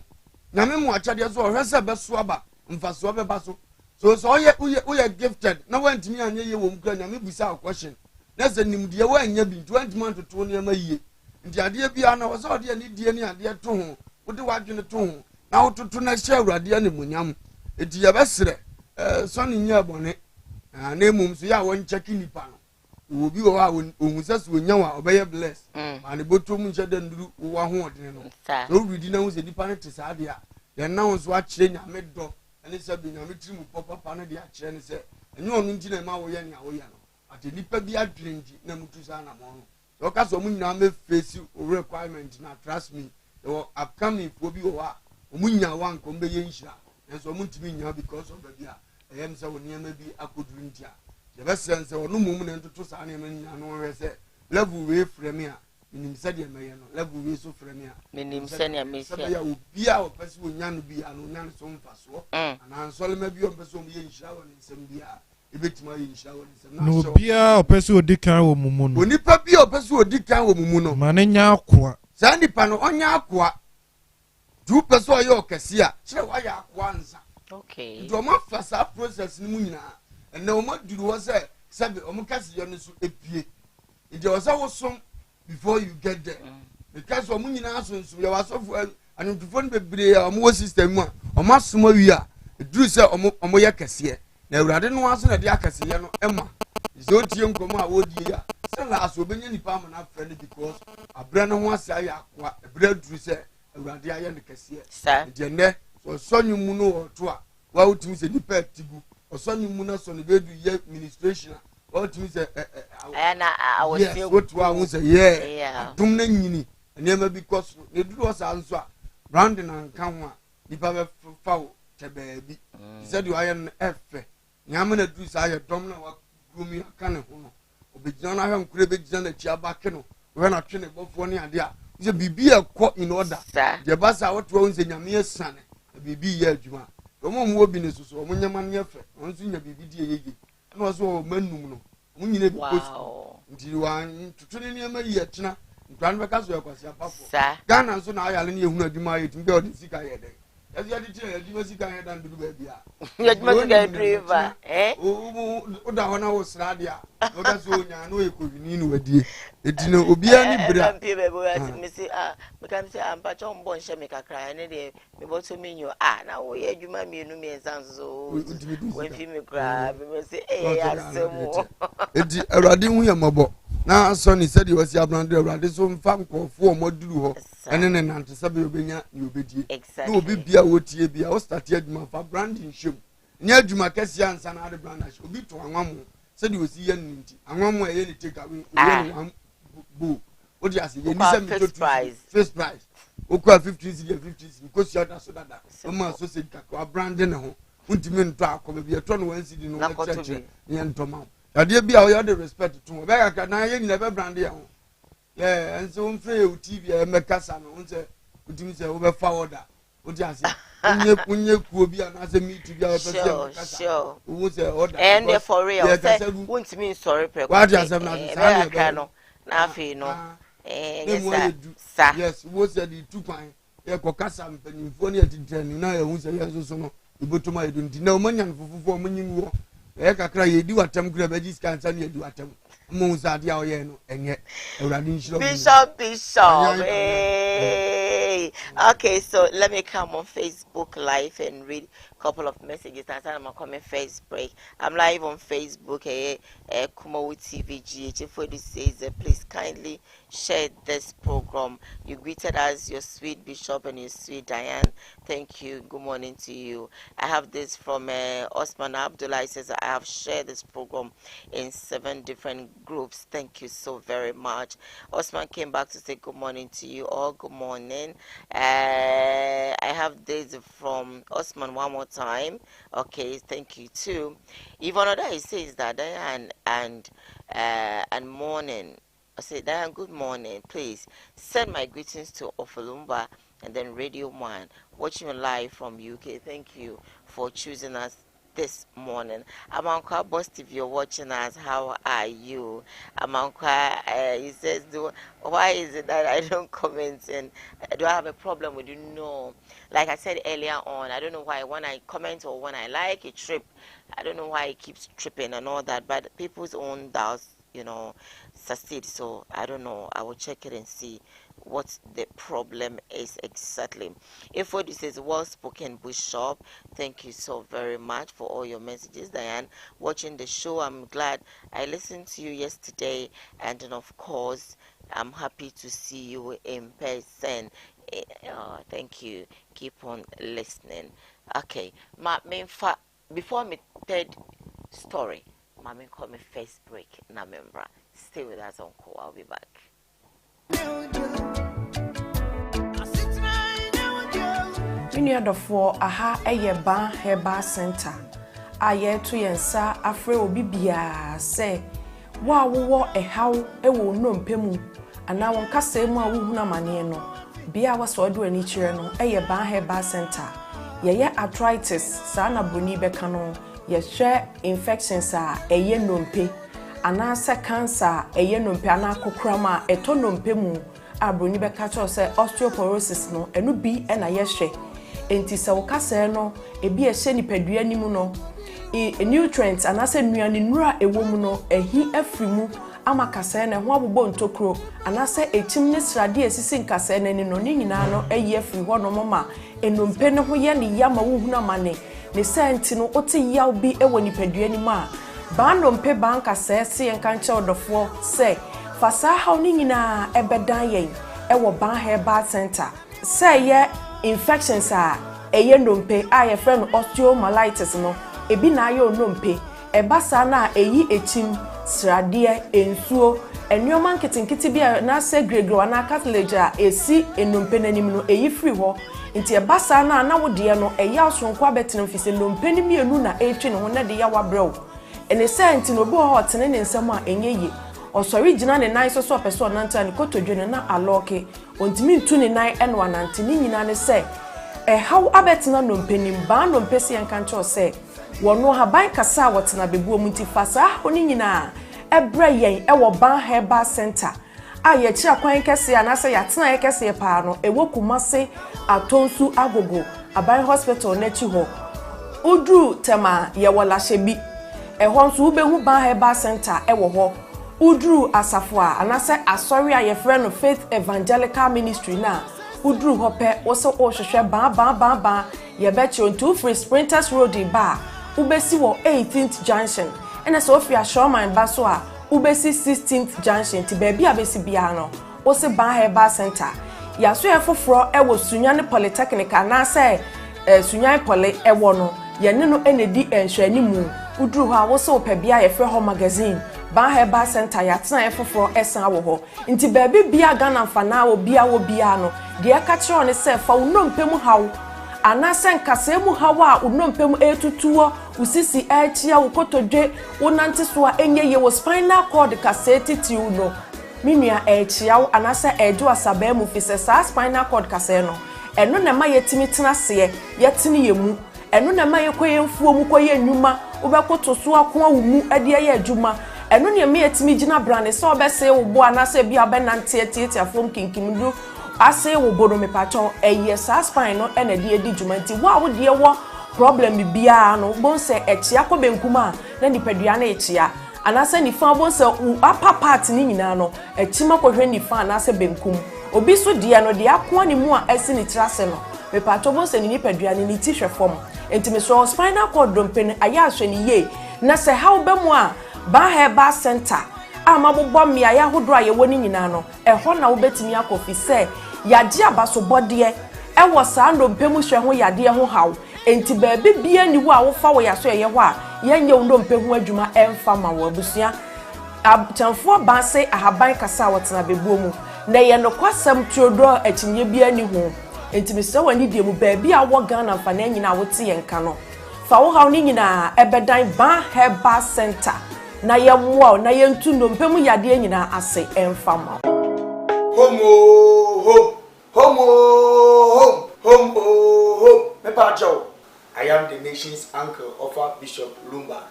na me mu achade so ohwese be so aba mfaso be ba so so oye gifted na wantimi anye ye wo mkra nyame busa question na se nimde wa anya bi 20 months to ne ma yie nti ade bia na wo so ode ne die ne ade to ho wode wadwene to ho na wototo na hye awurade ne munyam eti ya besre soni nya bone na emum so ya won check nipa no obi wo ha ohun sase onya wa obeye bless ma ne botom nche da nduru wo ho odene no so ridi na hu se nipa ne te sa de a ye na hu so a kire nyame do ene se bi nyame trimu papa ne de a kire ne se enye onu nti na ma wo ye ne a wo ye no ate nipa bi adwenji na mutu sa na mo no so ka so mu nyina me face requirement na trust me the upcoming fo bi wo ha omunya wa nko mbe ye nhira enso muntimi nya because of bia eyem se woni ema bi akoduru ntia ye be sense wonu mum ne ntoto sa na ema nya no we se level we frame a minim se de ema ye no level we so frame a minim se ne amesi ya obi a opese wonya no bi anu nya no so mfaso ana ansole ma bi opese wo ye nhira wo nsem bia ebetima ye nhira wo nsem na no bia opese odi kan wo mumu no onipa bi opese odi kan wo mumu no ma ne nya akoa sa nipa no onya akoa two person yo kesia kire wa ya akwanza okay do ma fasa process ni mu nyina ene o ma duru wo se sabe o mu kase yo no so epie ije wo sa wo som before you get there because o mu nyina asonso ya wasofo anutufo no bebre a o mu system mu a o ma soma wi a duru se o mo ye kase na awurade no aso na de akase ye no ema zo tie nkomo a wo die ya se la aso benya nipa ma na friend because abra no ho asa ya akwa abra duru se awurade aye ne kase je ne so sonyu mu no oto a wa utimi se nipa tigu osonyu mu na so ne bedu ye administration wa utimi se na I was feel what wa hu se yeah dum na nyini enema because ne duru osa nso a brand na nka ho a nipa be fa wo te baabi said you aye ne efe nyame na duru sa aye dom na wa gumi aka ne ho no obegina na hwe nkure begina na chia bake no we na twe ne bofo ne ade a se bibi ekọ in order je basa what wa nse nyame esane bibi ye adwuma omo mo obi ne soso omo nyama ne efe onso nya bibi die yeye na oso o manum no omo nyine bi post nti wa tutune ne ma ye tena ntwan be ka so yakwasi apafo Ghana nso na ayale ne ehunu adwuma ye timbe odi sika ye de yesi adi tire adwuma sika ye dan dudu ba bia adwuma sika driver o da hona wo srade a o da so nya no e kovini no wadie edi no obi ani bra pie be bo ati me si me kan si ampa cho mbo nhye me kakra ne de me bo to menyo na wo ye adwuma mienu mi ensanso wo fi me kra me si asemu edi awrade hu ya mabo na so ni said you was abrande awrade so mfa nkofo o moduru ho ene ne nante sabe obenya ni obedie no obi bia wotie bia o start adwuma fa branding shim ni adwuma kese ansa na ade brand ash obi to anwamo said you was ye nti anwamo e ye ni take away o ye bo o di ase ye ni se mi to first prize o kwa 50 because you are so dada o ma so se ka branding ne ho untimi nto akoba bia to no wansi di no lecture ye ntoma ade bia o ye the respect to o be ka na ye nyina be brand ye ho enso mfre o TV e mekasa no unse utimi se o be forward o di ase unye ku obi ana se meet bia o pese mekasa o se order and for real say untimi sorry pre kwa di ase na sa no na afi no yes wo se di tupan ye kokasa mpanimfo ne atitrani na ye hu se ye so no ibotoma edu ndi na o manyan fofofo o manyin wo e kakra ye di watam kura ba ji scan san ye di watam mo zade a o ye no enye awrade nshiro bishop Okay, so let me come on Facebook Live and read a couple of messages. I'm coming first break. I'm live on Facebook. Kumawu TV GH. Says, please kindly share this program. You greeted us, your sweet Bishop and your sweet Diane. Thank you. Good morning to you. I have this from Osman Abdullah. He says, I have shared this program in 7 different groups. Thank you so very much. Osman came back to say good morning to you all. Good morning. I have this from Osman one more time. Okay, thank you too. Even other he says that Diane and morning. I say Diane, good morning. Please send my greetings to Ofalumba and then Radio 1 watching you live from UK. Thank you for choosing us this morning. Amankwa Boss, if you're watching us, how are you? Amankwa, he says, why is it that I don't comment and do I have a problem with you? No. Like I said earlier on, I don't know why when I comment or when I like a trip, I don't know why it keeps tripping and all that, but people's own doubts, succeed. So I don't know. I will check it and see what the problem is exactly. If what this is well spoken Bishop, thank you so very much for all your messages. Diane, watching the show, I'm glad I listened to you yesterday, and then of course I'm happy to see you in person. Thank you. Keep on listening. Okay, before my third story, Mommy call me first break. Now remember, stay with us on Koowaa. I'll be back. Miniadofo aha ban Heba Center. Aye to yensa afre obi bia se wa wo ehaw ewo nnompemu ana won kasa mu a wo huna mane no bia waso do ani kire no ban Heba Center. Ye arthritis sa na broni beka no ye hwe infections a nnompe ana se cancer nnompe ana kokrama eto nnompe mu abroni beka cho se osteoporosis no enu bi na ye hwe enti se wo kasa no ebi ehye nipadua nimu no nutrients ana se nuane nura ewo mu no ehi afrimu ama kasa na ho abobɔ ntokro ana se etim ne srade esisi nkasa na ni no ni nyina no eyi afri ho no mama ennompe ne ho ye ne yama wo huna mane ne senti no oti yaw bi ewo nipadua nimu a ba nnompe ba nkasa se enka nche odofo se fasa ha ni nyina ebedan yen ewo ban Heba Center se ye infections a nnompe a ye friend osteomyelitis no ebi na ayo nnompe ebasa na eyi echim srade ensuo enyoman kitinkiti bia na se gregro na cartilage a esi nnompe nanim no eyi free ho nti ebasa na wode no eya osonko abetene mfise nnompe ni mienu na etwe ne ho na de ya wabrew ene senti no bo ho tene ne nsam a enyeye osori gina ne nan so opeso nanta ne kotodwe na aloke ontimi ntu ne nan eno anante ni nyina ne se how abetena nnompe nim ba nnompe se yanka ncho se wono haban kasa wotena bebuo mu nti fasa oni nyina ebre yen ewo ban Heba Center a ye kira kwan kese anase yatena ye kese pa no ewo Kumase atonsu agogo aban hospital na chi ho udru tema ye wola hyebi ehon nso ubehu ban Heba Center ewo ho udru asafo a anase asori a ye frɛ no Faith Evangelical Ministry na udru hope wo hwehwe ba ye bechi onto free Sprinters Road ba ubesi wo 18th junction ena so ofia Showman ba so a ubesi 16th junction ti ba bia besi bia no wo se ban Heba Center ya so efoforo ewo Sunyane Polytechnic na se Sunyane Poly ewo no ye ne no enedi enhwani mu udru ho a wo se opabia ye frɛ ho magazine ban Heba Center ya tena efoforo esan wo ho nti ba bia Ghana mfana wo bia no de aka kire ne se fa unompe mu hawo ana senkase mu hawa unompem etutuo usisi achia ukotodwe unante so enye wo spinal cord kaseti tiuno minua achia ana se edu asaba mu fise sa spinal cord kase no eno na ma yetimi tena se yetini yemu eno na ma yekoye mfuo mu koye nnuma ubekoto so akon awumu ade ye adwuma eno na ma yetimi gina brane se obese wo bo ana se bia benante tietiafom kinkimdu ase wo bono me pacho eye sa spine no ena de edi dwumanti wo de wo problem bia no bon se echia ko benkuma na nipadua na echia anase ni fa bon se upper part ni nyina no echima ko hwe ni fa anase benkum obi so dia no dia ko ani mu a esi ni trase no me pato bo se ni nipadua ni ti hwefom enti me so spinal cord dompen aya ahwe ni ye na se how be mu a ba herbal center ama bobɔ me aya hodo a ye woni nyina no ɛhɔ na wo betimi akofi se yade abaso bɔde ɛwɔ saa ndompemu hwe ho yade ho haw enti ba bibia ni wo a wo fa wo yaso ye ho a yenye wo ndompemu adwuma ɛmfa ma wo abusua abtamfo ba se ahaban kasa wotena bebuo mu na ye no kwasam tuodo akinye bia ni ho enti me se wani die mu ba bia wo Ghana fa na nyina wo te yenka no fa wo haw ni nyina ebedan ba herbal center na ye mwa na ye ntu ndompemu yade nyina ase ɛmfa ma home. Mepa Joe, I am the nation's uncle of our Bishop Lumba.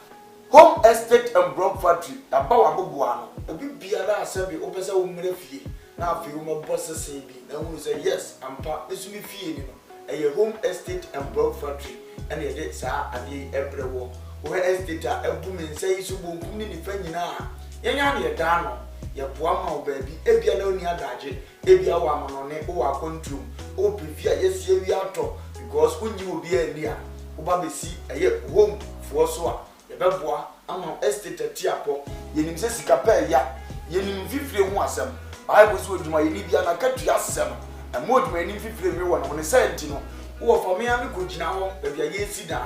Home estate and block factory. Na bawa bubuano. Ebi biara asebi opesa umre fie. Na afi uma boss say bi. Na who say yes, ampa esumi fie ni no. Eye home estate and block factory. And ye de sa ade ebrewo. Wo estate a ebu men say so bonkum ni nifa nyina. Yenya na ye da no. Ye boa ma wo baabi. Ebia na oni adaje. Ebia wo amanone wo akontrum. O prefia yes ye wi ato because unyi obi ani a wo ba besi eye home fo so a beboa ama estate atiapo yenim se sika pa ya yenim fifire hu asem bible so odwuma yeni bia na katua asem e modwuma yenim fifire we wona woni senti no wo fa me ami ko gina ho e bia ye si da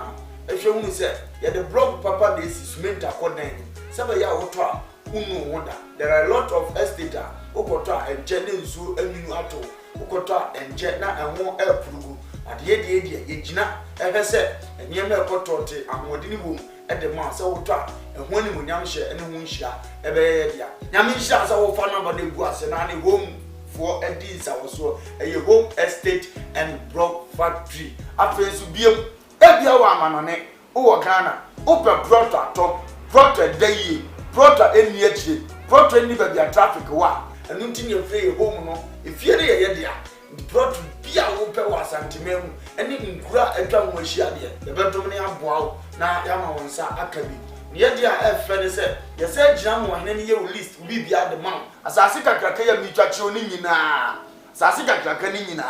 ehwe hu se ye the block papa dey si cement akodan se ba ya wo to a unu woda there are a lot of estate okoto a enje ne nsu aminu ato okoto a enje na enwo epurugu ade ye gina ehwe se eniyema ekoto te ahodini wo ede ma se wo to a ehu ani munyam hye ene hu nhira ebe dia nyam nhira se wo fa number de gu ase na ne home for edins awoso eye home estate and block factory afensu biem ebia wa amanone wo Ghana ope proto ato proto dayi proto eni akire proto eni ba bia traffic wa enu ntini efre home no efie de ye dia proto bia wo pe wa santimemu eni nkura atwa ho ahia de ebedom ne aboa na ya ma wonsa akabi ye dia efre ne se ye se gina mo hene ne ye list bi bia de man asase kakraka ya mitwa kire oni nyina asase kakraka ni nyina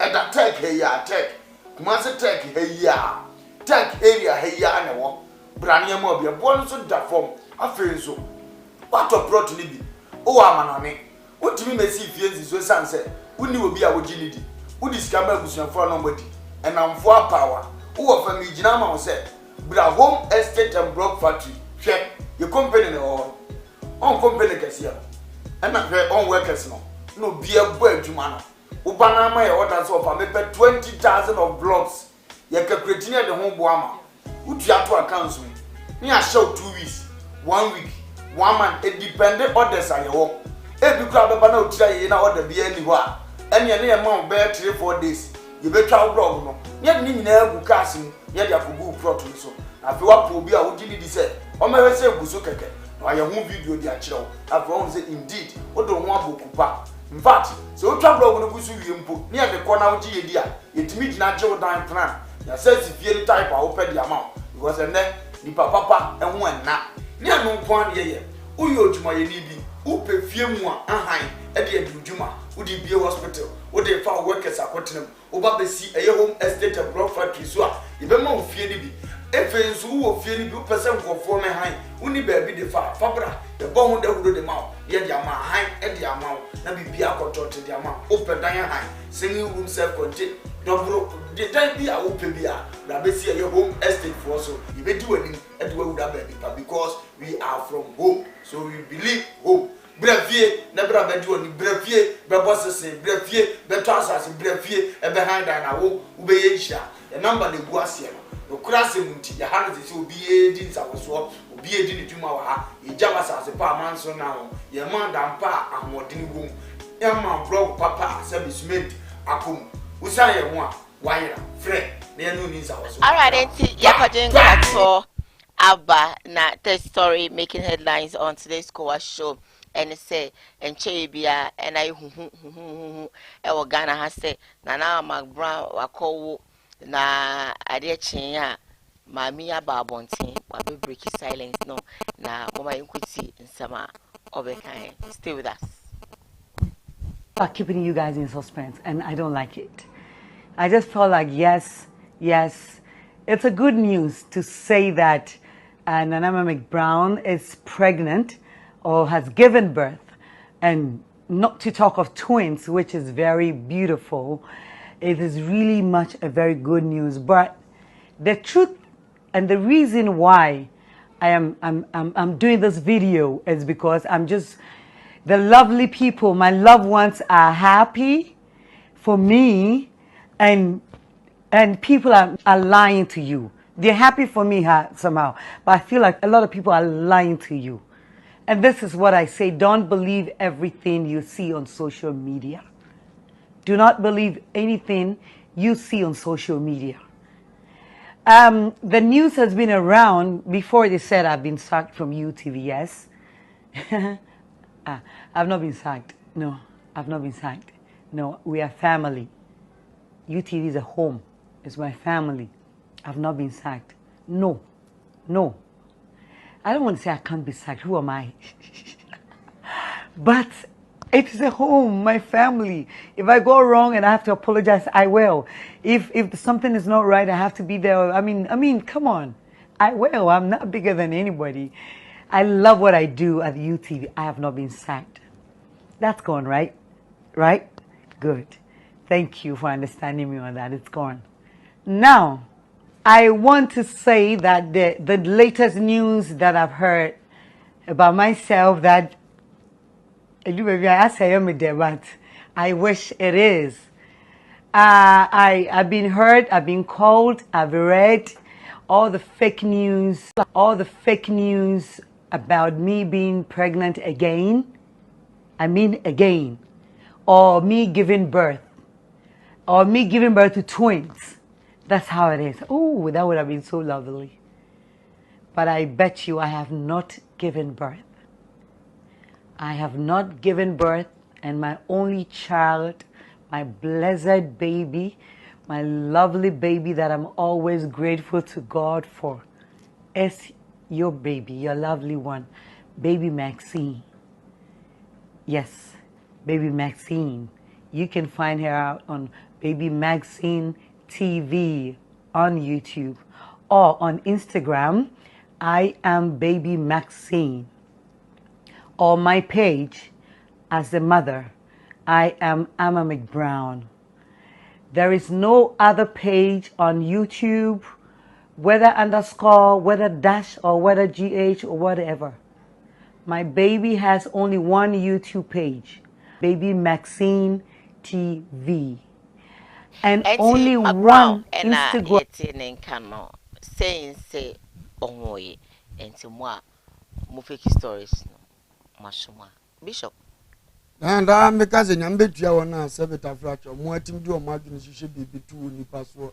eda tech he ya tech kuma se tech he ya tech area he ya ne wo brane ma obi bo no so da form afenso wato proto ni bi o amanane otimi mesi fie nzizo sanse uni obi a wogini di udi skama abusuafo no mbodi enamfo apawa wo fa mi gina ma wo se bra home estate and block factory hwe ye company ne on company kasia ana hwe on workers no bia bo adwuma no wo bana ma ye order so fa me pe 20,000 of blocks ye calculate ne de ho bo ama utu ato accounts ni a show 2 weeks 1 week 1 month it dependent orders ayewo ebi kura beba na otira ye na order bia ni ho a ene ne ye ma be 3-4 days ye betwa blog no ye de nyina agu cars mu ye de akogu proto so afi wa po bi a wo gidi di se o ma we se guso keke na ye hu video di a kire wo afi won say indeed wo do ho abokupa in fact so otwa blog no guso wie mpo ne ye de ko na wo gi ye di a yetimi gina je wo dan plan ya say si fie ni type a wo pe di ama because ene ni papa ehun enna ne anu kwan ye uyo odwuma ye ni bi upe fie mu a ahan e de adwuma udi bie hospital udi fa workers akotenam oba besi eye home estate and block factory so a ye be ma ofie ni bi efensu wo fie ni bi upese nkofo me han uni ba bi de fa fabra ye bo hu da hudo de ma ye de ama han e de ama na bibia akotote de ama upe dan han singing room self contained dobro de dan bi a upe bi a na besi eye home estate for so ye be di wani e de wuda ba bi because we are from home so we believe home brefie na bra be di woni brefie be bossese brefie be to asase brefie e be han dan na wo ube ye hia e number na gu ase no kurase munti ya han se obi e di nsawoso obi e di ni dwuma wa ha e jama asase pa manso na ho ye man dan pa ahomodini wo e man blog papa se be cement akom usa ye ho a wayera frɛ na ye no ni nsawoso alright enti yakwadwen gato Abba na the story making headlines on today's Koowaa Show and it say and Chebia and I who Ghana has said na Mark Brown wako na ade chinya mami ababontin wa be break silence no na mama inkuti nsama obekan stay with us. are keeping you guys in suspense, and I don't like it. I just felt like, yes, it's a good news to say that Nanama McBrown is pregnant or has given birth, and not to talk of twins, which is very beautiful. It is really much a very good news. But the truth and the reason why I'm doing this video is because the lovely people, my loved ones, are happy for me, and people are lying to you. They're happy for me somehow, but I feel like a lot of people are lying to you. And this is what I say: don't believe everything you see on social media. Do not believe anything you see on social media. The news has been around before. They said I've been sacked from UTV. Yes. I've not been sacked. No, I've not been sacked. No, we are family. UTV is a home. It's my family. I've not been sacked. No. I don't want to say I can't be sacked. Who am I? But it's a home, my family. If I go wrong and I have to apologize, I will. If something is not right, I have to be there. I mean, come on. I will. I'm not bigger than anybody. I love what I do at UTV. I have not been sacked. That's gone, right? Right? Good. Thank you for understanding me on that. It's gone. Now, I want to say that the latest news that I've heard about myself, that I say I'm there, but I wish it is. I've been heard, I've been called, I've read all the fake news about me being pregnant again. I mean again. Or me giving birth. Or me giving birth to twins. That's how it is. Oh, that would have been so lovely. But I bet you I have not given birth. I have not given birth, and my only child, my blessed baby, my lovely baby that I'm always grateful to God for, is your baby, your lovely one, baby Maxine. Yes, baby Maxine. You can find her out on Baby Maxine TV on YouTube, or on Instagram, I am Baby Maxine, or my page as the mother, I am Amma McBrown. There is no other page on YouTube, whether underscore, whether dash, or whether GH, or whatever. My baby has only one YouTube page, Baby Maxine TV. And only one Instagram. Saying say onwe enti mo fake stories no mashuma Bishop. And I'm because in Ambetia on a Sabata fracture, more team do a margin should be between the password.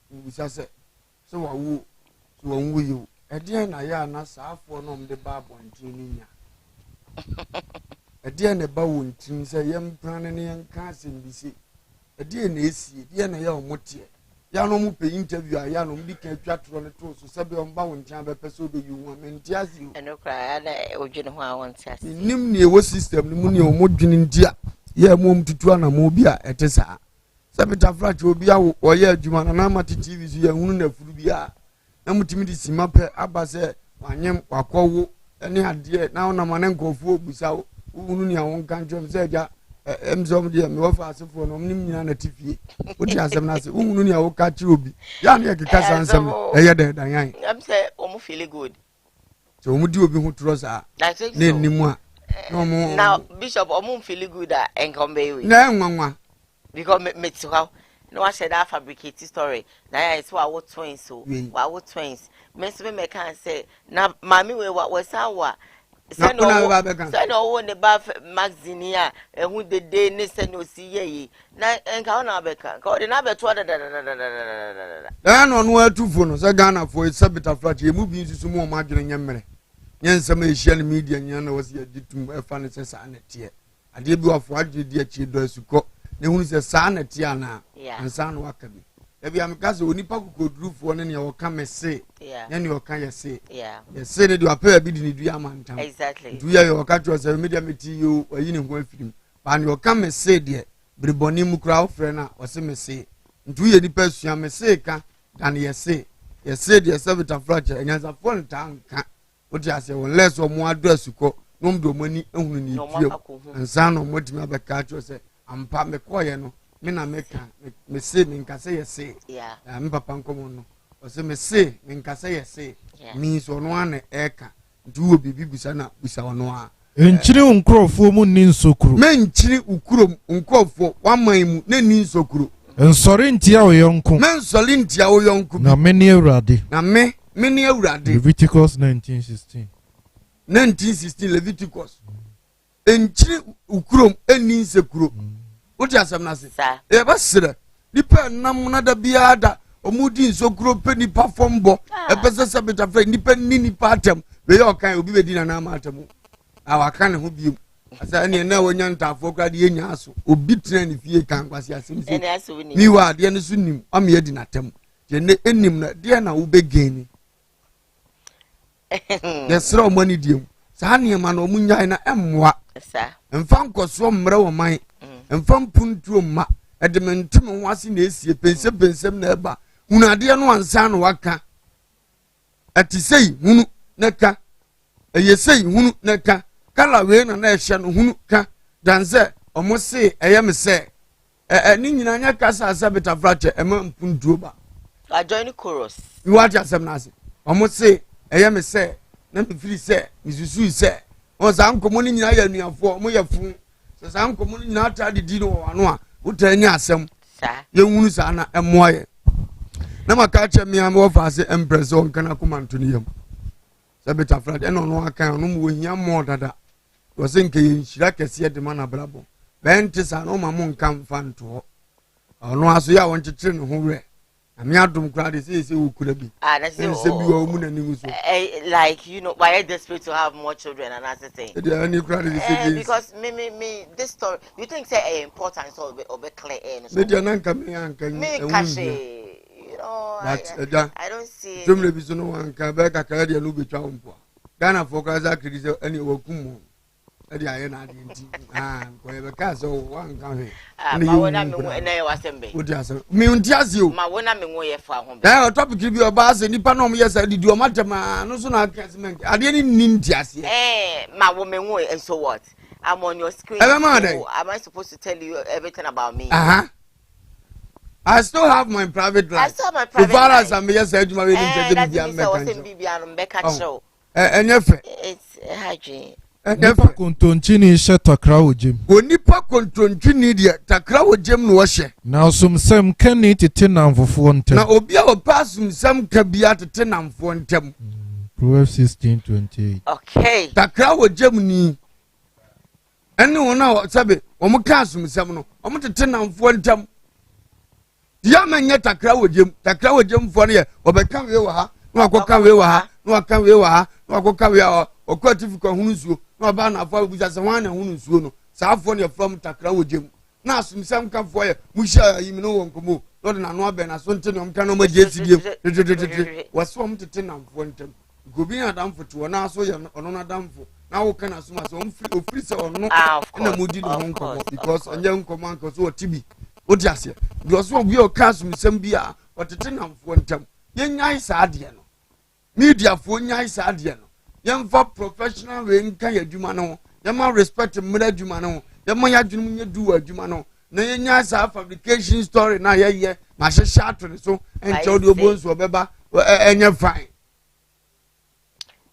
We say so I will you. At the end, I am not for the barb on training. At the end, the bow team say young planning and casting BC. A DNA, Diana Motier. Yano Mupe interview, Yano Bika chat on the toast, so Sabi on Bowen Chamber, Pesobe, you want and jazz you. And no cry, I want to say. Nimni was system, the money or Modjin in Dia. Yeah, mom to Tuana Mobia, at Tessa. Sabita Fracho Bia, or yeah, Jumanama TV, young Fubia. Namutimidi Simape, Abase, Wanyam, Wako, any idea now, Namanenko for Busao, Unia, one country of Zedja. Emzom dia me wafa asefo no nim nyina na TV odi asem na se ununu ne awoka chirobi ya na yekeka sansem eye de danyan am say omo feel good so omo di obi hu tro sa na nimu a now Bishop omo feel good enkombe we na nwanwa because me ti how no I said that fabricate story na ya is wa twins so wa twins me se me can say na mami we wa sawa Send all the buff Maxinia, and who the day Nissan no see ye. Now, and Kaunabeka, called another 200. And on where two phones, a Ghana for a sabita flat, you move into some more margin in Yemen. Yen some Asian media, and Yana was here did to furniture sanity. I did go off what you dear children to cook. There was a son at Tiana and son Wakabi. If you am cousin, when you could do for any or come and say, then you can say, you say that you are paid a bit in the diamond. Exactly. Do you catch us a media material or you know film? Ban your come say dear, Briboni Mukra friend or say me say. Ntu ye nipa sua me say ka dan ye say dear servita fracture and as a phone tank what you say unless or more address ko nom do money ehunu ni tio ansa no motimi abeka cho say ampa me koye no me na meka me say me nka say ye say yeah me papa nkomo no o say me say me nka say ye say means ono ane eka ntu wo bibi busa na busa ono a enchiri nkrofo mu ni nsokuru me nchiri ukuro nkofo waman mu na ni nsokuru nsori ntia oyonko men soli ntia oyonko na meni awurade na meni awurade Leviticus 19:16 Leviticus enchiri ukurom eni nsekuro oti asem na se e ba sere nipa nam na da biada omudi nsokuro pe nipa fombo e pese se beta fre nipa ni nipa atem we yo kan obi be di na ma atem awaka ne ho bi asa ne na wonya ntafo kra de nya aso obi tena ne fie kan kwase asem se mi wa de ne so nim am ye di na tem je ne enim na de na wo be geni yesra omani diem sa ne ma na omunya na emmoa sa mfa nkoso mmre wo man mfa mpuntuo ma edementim ho ase na esie pensem na eba hunade no ansa no waka atisei hunu neka eyesei hunu neka kala we na ehye no hunu ka danse omose eyem se ni nyina nya kasa asabeta fracture ema mpuntuo ba I join chorus you watch asem na ase omose eyem se na me firi se misusu se o sa nkomo ni nyina ya nuafo mo ye fu sa nkomo ni nyina ta didi no ano a utani asem sa ye hunu sa na emoye na maka che mi am wo fa se empress on kana komanto ni yam sabeta fracture eno no aka no mo hia mo dada wo se nke yinshira kese de mana brabo bente sa no mamu nka mfanto ono aso ya won chichire ne ho we ami adum kra de se wukura bi that's se bi wo mu na ni so like you know why are desperate to have more children and that's the thing any kra de se because me this story you think say important so be clear me dia nan ka me anka me kashe you know I don't see tumle bi so no anka be ka kra de no be twa mpo Ghana for kaza kridise ani wakum edi aye na ade nti ko ye be ka so wan ka he ma wona me na ye wasembe odi ase me unti ase o ma wona me ngo ye fa ho be topic bi oba ase nipa na o ye sa didi o matema no so na accessment ade ni nti ase ma wo me ngo and so what I'm on your screen so am I supposed to tell you everything about me I still have my private life. I still have my private life. So far as I'm here, said you married it's Haji. Nipa kontonchini she takra ojem. Nipa kontonchini dia takra ojem no hye. Na osumsem kani tete namfofo ntem. Na obi a opasumsem ka bia tete namfo ntem. Proverbs 16:28. Okay. Takra ojem ni. Ene wona sabe omo ka asumsem no, omo tete namfo ntem. Dia manya takra ojem fo ne ye obeka we wa ha no akoka we wa ha no aka we wa ha no akoka we okwatifikwa hunu suo no ba na afọ buja se wan na hunu suo no sa afọ ne from takra ojem na asumsam ka fo ye muhia yimi no wonkomo no de na no abe na so nte no mka no ma je sidiem waso om tete na mfo ntem gobi adamfo to na so ye ono na adamfo na wo kana so ma so ofiri se ono na mudi no honkomo because anya nkomo anko so otibi odi ase because obi o ka asumsam bia otete na mfo ntem ye nyai sa ade no media fo nyai sa ade no yemfa professional we nka yadwuma no yema respect mra adwuma no yema yadwuma nye du adwuma no na yenya sa fabrication story na ye ma hyehya ato so enche odi obonso obeba enye fine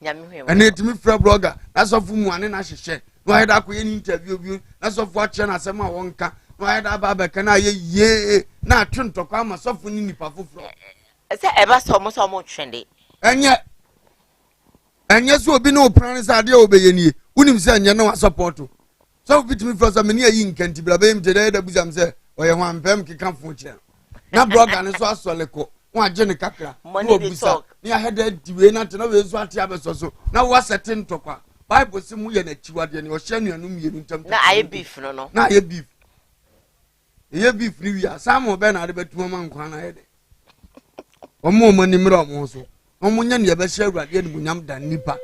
nyame hwe ene timi fra blogger na so fu mu ane na hyehye no ayeda akoye ni interview bi na so fu ache na asema wonka no ayeda baba kana ye na atwentokwa ama so fu ni nipa foforo se eba so mo trende enye so obi no plan sa de obeyenie unim se enye no support so bitimi for so many ayi nkanti bra be mtede da buzam se oye ho ampem keka fo kire na blogger ne so asoleko wa je ne kakra no busa ni aheda diwe na tena we so ate abeso so na wa setting tokwa bible se mu ye na chiwade ne o hye nuanu mienu ntam na aye beef no na aye beef ye beef ni wi asamo be na de betu ma nkwa na ye de omo mani mra so omunya ne be hye awurade ne bunyam dan nipa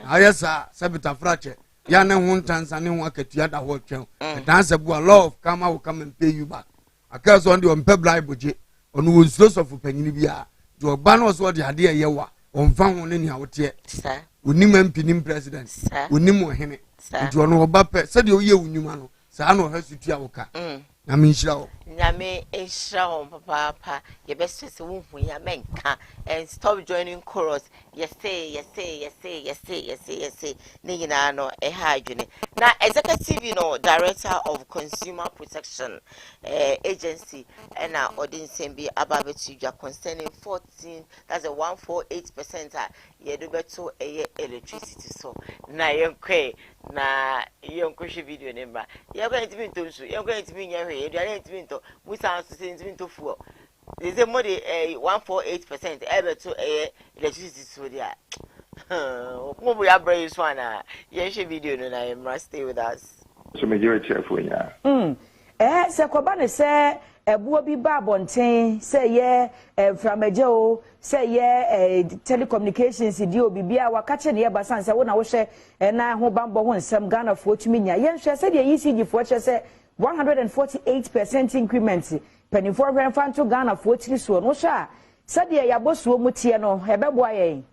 ayesa sabita frache ya na ho ntansa ne ho akatua da ho twɛn dansa bu a law of karma will come and pay you back akaso on the on pe bribe je on wo nsuo sofo panyini bia de oba na so de ade ye wa on fa ho ne nia wote onim ampinim president onim ohene nti ono oba pe se de oye wunyuma no saa no ha sutua woka na me nhyira wo nyame ehra wo papa ye best say wo hu ya menka and stop joining chorus yes say ne nyina no ha adwene na executive director of consumer protection agency na odin bi ababetu dwa concerning 14 that's a 148% ye do beto electricity so na yenkwe na yenkwe video nemba ye go ntimi ntomsu ye go ntimi nyawe ye do ntimi musa to fuel. Is a more 148% ever to electricity so there. We are brave one. Yes, video no I must stay with us. So majority of when ya. Se Kobane say buo bi ba bonten say ye from ejo say ye telecommunications di obibia waka che ne ba san say wo na wo hwe na ho bambo ho nsem Ghana fo tumi nya ye hwe say de ECG fo che say 148% increment penny for Fanto Ghana for Triswo no sha said ya bosuo mutie no hebebo aye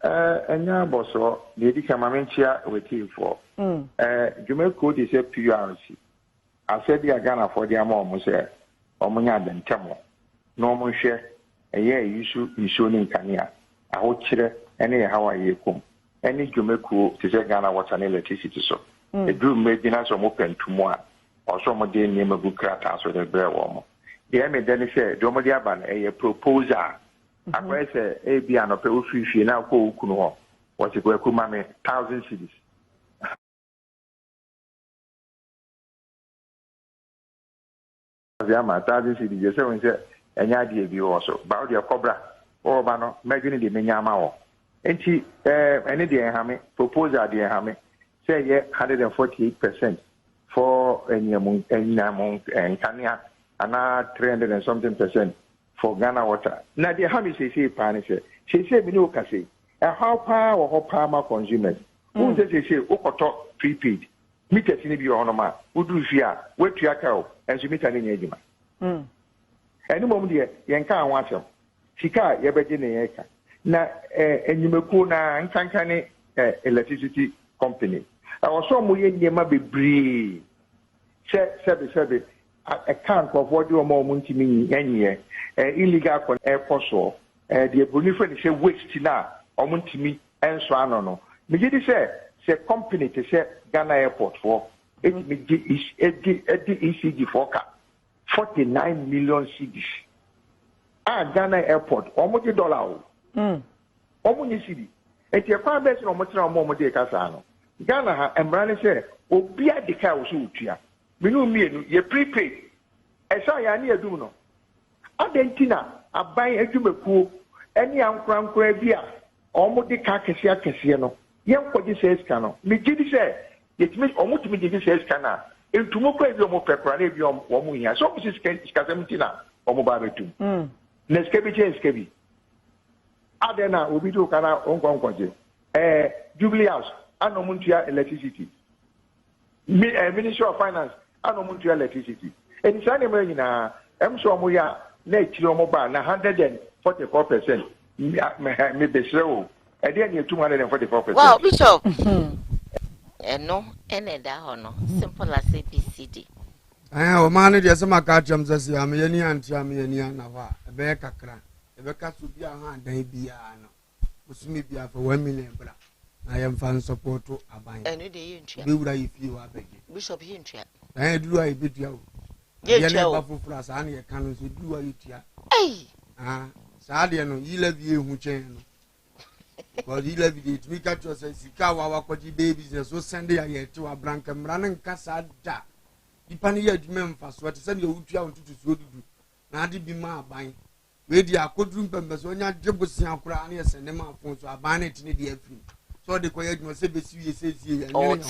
enya boso de di kamamentia weti for Jumeko dey say PRC I said the Ghana for the amount say omunya dentemo no mo hwe eye isu ni kania aho kire ene hawa yekom ene Jumeko to say Ghana water and electricity so the group made dinner some open tomorrow or some of the name of Bukrata so the bear warm. The Emmy then said, Domodiaban, a proposer. I press a bian of Perufi now go Kuno. What it will come 1,000 cities. Yama 1,000 cities, the seven said, and idea view also. About your cobra or Bano, Magini de Menyamao. And she, any dear Hammy, proposer dear Hammy. Say 148% for any among and Kenya, and 300 and something percent for Ghana water. Now the Hammy say pan she said we know say how power or power consumers. Who says she say Okoto prepaid. Meters in the honor, would do fear, wait to your cow, and she meet an engagement. Any moment here, Yanka wants him. Shika, Yabajin Eka. Now, and you may call now and Kankani electricity company. I was so much in Yama be bree. Sebi, I can't afford you more money me any year. Illegal con airport so. The Boniface say waste now, or money me, and so on. No, me did say company to say Ghana airport for it me is ECG for 49 million cedis. Ghana airport, almost $1. Almost cedi. And your car best no much more de Casano. Ghana ha embrane say obia de ka wo so utua me no mienu ye prepaid e sa ya na edum no adentina aban adwumakuo eni ankurankura bi a omo de ka kese no ye nkodi se ska no me gidi say yetimi omo timi gidi se ska na entumo kwa bi omo pekora na bi omo hia so mo ska 17 na omo ba betum na skebi change skebi adena obi do kana onkonkonje Jubilee House anomuntia electricity. Ministry of Finance anomuntia electricity. And it's only na emso moya na etiro mo ba na 144%. Me besrewo. E dey na 244%. Wow, Bishop. No, ene da hono. Simple as ABCD. O man dey say maka cham say am ye ni anti am ye ni na ho a e be kakra. E be ka so bia ha dan bia no. Usumi bia for 1 million bra. I am fan support to Abang. And you didn't if you are begging. Bishop Hintra. I do I bid you. Yes, for us, and your cannons will do it here. Ah, Sadiano, you love you who chain. Well, you love it. We got yourself, Sikawa, Wakoti babies, and so send it to a blank and running Casa. The Pania Memphis, what send you to do. Now, be my buying. Where the could room members when your job was Siakranias and Emma phones are banet in the evening. So the quiet must say, says here, and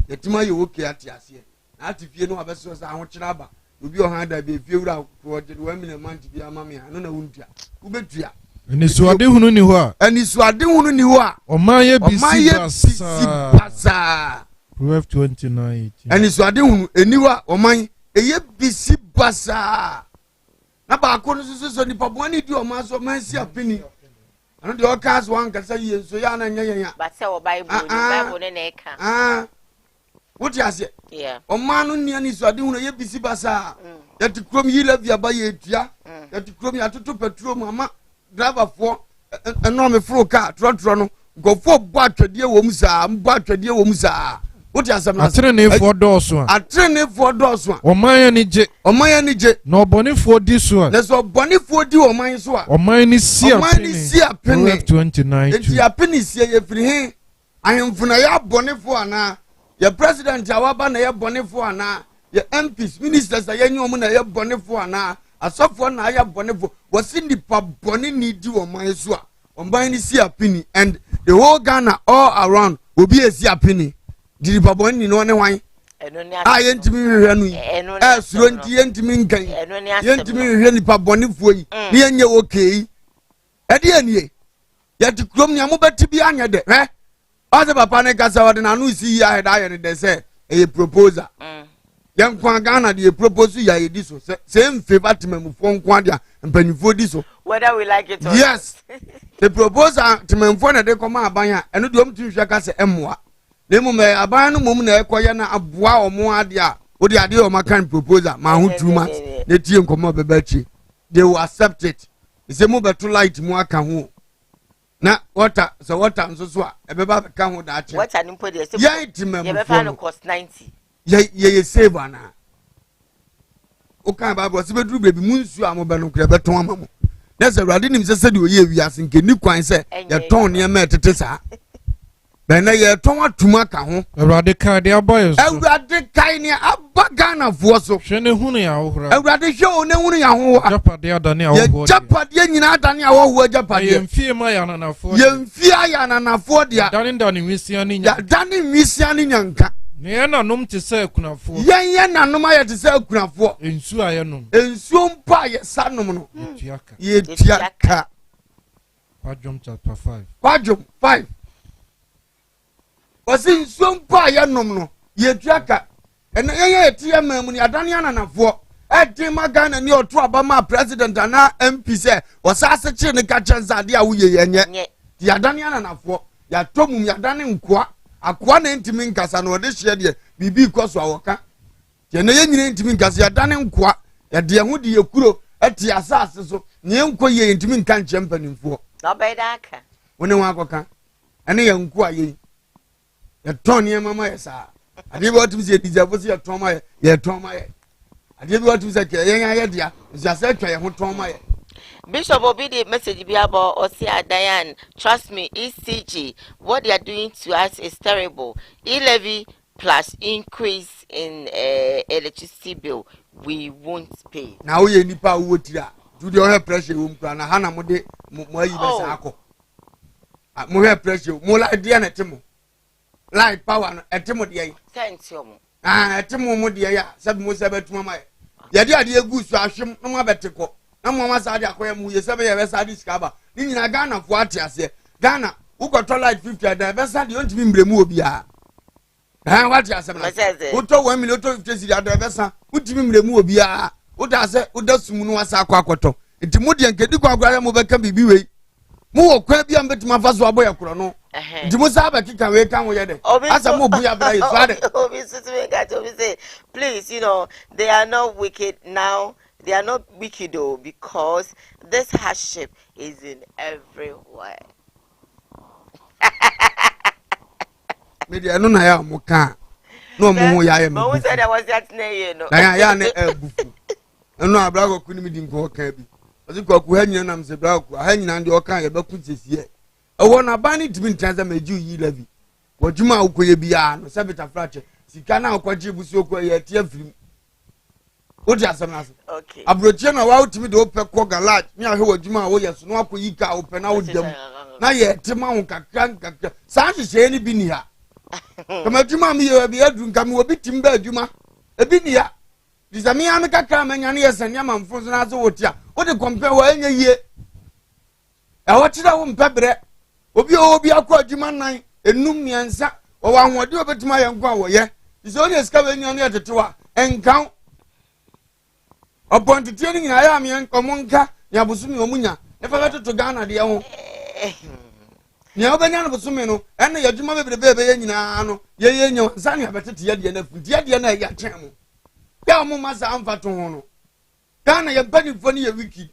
the Tima you okay at yes here. Not if you know a vessel, I want Chaba. You'll be on hand, I be filled out for the women a month to be a mammy. I don't know who bet you. Ani suade hunu ni ho a. Ani suade hunu ni ho a. Omaye bisi basa. Proverbs 29:18. Ani suade hunu eni ho a oman eye bisi basa. Na ba ko no so nipa boani di oman so man si apini. Ano de o cast one kasa ye so ya na nya ya. But say Bible ne ka. What you say? Yeah. Oman no ni ani suade hunu eye bisi basa. Yati krom yi la via ba ye tua. Yati krom ya toto petrol mama driver for eno me fro car tro no go for bo atwede wo mu saa mbo atwede wo mu saa. What you say? Atrene for doso a. Atrene for doso a. Oman ni je. Oman ni je. No boni for di so a. Na so boni for di oman so a. Oman ni si apini. Oman ni si apini. Proverbs 29:2. Enti apini si ye firi he. Ahemfo na ya boni for ana. Ya president awaba na ya boni for ana. Ya MPs ministers ayenyi omu na ya boni for ana. Asofo na ya boni for. Wasi nipa boni ni di oman so a. Oman ni si apini and the whole Ghana all around will be a si apini. Didi pabon ni no ne wan yentimi hwehwe no yi suro nti yentimi nkan yentimi hwehwe ni pabonifo yi ne yenye okay ede anie yati krom ni amobati bi anya de oze papa ne kasa wode na no si ya heda ye de se e proposal yankwa Ghana de propose ya ye diso se mfeva temamufo nkwa dia mpanifo diso whether we like it or yes the proposal temamufo na de koma abanya eno de omtu hwehwe kasa emwa nemu me abanu mum na ekoye na aboa omo ade a odi ade o makan proposal ma hu 2 months na tie nkomo bebachi they will accept it ise mu beto light mu aka ho na water so water nso so a ebeba ka ho da ache water nimpo de se ye timam ye be fa no cost 90 ye save ana o kan ba bo se beduru bebi mu nsu a mo be no kra beton amamu na se urade nim se de oye wiase nke ni kwan se ye ton ne ma etete sa bena ye ton atuma ka ho Awurade ka de aboye so Awurade kai ne abagana fo so hwe ne hunu ya hohora Awurade hwe o ne hunu ya ho japade adane ya hohora japade nyina adane ya ho japade ye mfie ma ya nanafo ye mfie ya nanafo dia dane nwisia ni nya dane nwisia ni nyanka ne ye nanom te se kunafo ye nanom aye te se kunafo ensu aye nom ensu mpa ye sanom no ye tiaka Pajom chapter 5 Pajom 5 Osi nsompa ya nom no ye tuaka ena ye tie mamu ni adane ananafo edi magana ni oto abama president ana MP se osase chi ne ka chansade a wuye yenye di adane ananafo ya tomum ya dane nkoa akoa na ntimi nkasa no de hye de bibi koso awoka ye na ye nyine ntimi nkasa ya dane nkoa ya de ho de yekuro eti asase so ne nko ye ntimi nka nchempanimfo na bedaka woni wa akoka ene ye nkoa ye ya tony mama yesa ade bi watum se deserve se ya toma ye toma ye ade bi watum se ke ye ya dia se se twa ye ho toma ye Bishop Obidi message bi about Osia Diane, trust me, ECG, what they are doing to us is terrible. E-levy plus increase in electricity bill, we won't pay. Now we nipa wo tira. Do the have pressure room plan na hana mo de mo ayi besa akọ. Mo have pressure, mo la dia na temo. Light power no etemo de yi. Sentio. Etemo mo de ya, sabi mo sabe tuma mai. Ya de ade egu so ahwem no mo abeteko. Na mo ma sa de akoya mu ye sabe ye be sa de skaba. Ni nyina Ghana fo ate ase. Ghana ukoto light 50 da be sa de ontimi mbremu obi a. What ase na. Uto 1 million to 50 cedi da be sa. Utimi mbremu obi a. Uda se uda sumu no wasa akọ akoto. Enti mo de nkedi kwa agora mo be ka bibi wei. Mo wo kwa bia mbetuma fa so aboye koro no. Enti mo sa ba kika we kan wo ye de. Asa mo bu ya bra yesu ade. Please, you know, they are not wicked now. They are not wicked though, because this hardship is in everywhere. Me de no na ya mo kan. No mo ya ye me. Mo said I was that na no. Ya na bufu. Eno abra ko kuni mi di nko kan bi. Ozi ko ku ha nyina nam se bra ko ha nyina ndi o kan ye ba ku sesie. Ewo na ba ni timi ntanza meju yi levi. Wo juma ukoye bia no sebita frache. Sika na akwaji busu okoye tie firim. Odi asamase. Okay. Abrochie na wa utimi de ope ko garage. Mi ahwe wadwuma wo yeso no akoyi ka ope na wodam. Na ye tema ho kakra. Sa hye ni bi ni ha. Kama dwuma mi ye bi adu nka mi obi tim ba adwuma. Ebi ni ha. Dizami ya me kakra manya ne yesa nya mamfo so na so wotia. Odi compare wa enye yie. wachira wo mpebre obi akọ adwuma nan enum miensa wo ahode obetima ye nko awoye iso oni eska we nyo ne etetewa enkan upon tete ni nyina ya me nkomonka ya busumi omunya e fa betoto Ghana de ho nya obenya no busumi no ene ya adwuma bebrebe ye nyina no ye nyo nsa ne abetete ye de na funti de na ya twen mo ya mo masa amfato ho no Ghana ye banifo ni ye wiki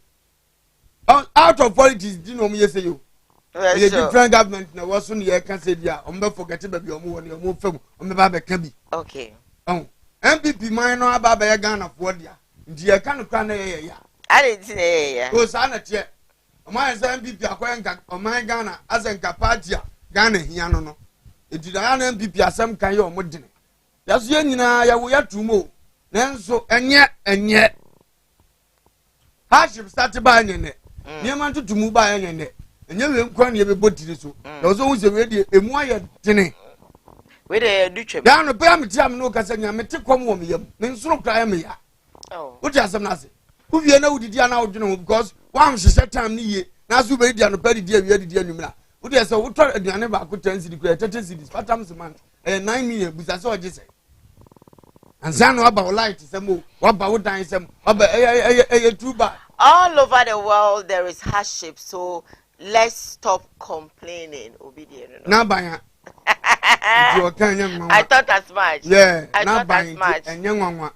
out of politics di no mo ye say yo the different government na was on the can say dia on be forget baby omo woni omo fam on be ba be ka bi okay MPP man no aba ba Ghana for dia ndi e kan kwa na ye ya I didn't ya o sa na tie o man say MPP akwa o man Ghana azenka party Ghana hia no edida ya na MPP asem kan ye omo dine ya so ye nyina ya wo ya tumo nenso enye haship start ba nyene niema tutumu ba nyene enye we nkwa ne be botiri so na so hu se we die emu aye dene we dey do twem ya no pe am tiam no kasa nya mete kom wo me yam me nsoro kra me ya o ti asem na se hu wie na udidi ana odwene ho because one hye time ni ye na so be dia no pe di awie di anumra wo de se wo to aduane ba ko 10 cedi kra 30 cedi patam se man 9 million busa se oje se anzano aba light sem wo ba wo dan sem aba tuba all over the world there is hardship, so let's stop complaining. Na banya. I thought as much. Yeah, I thought as much. And young one.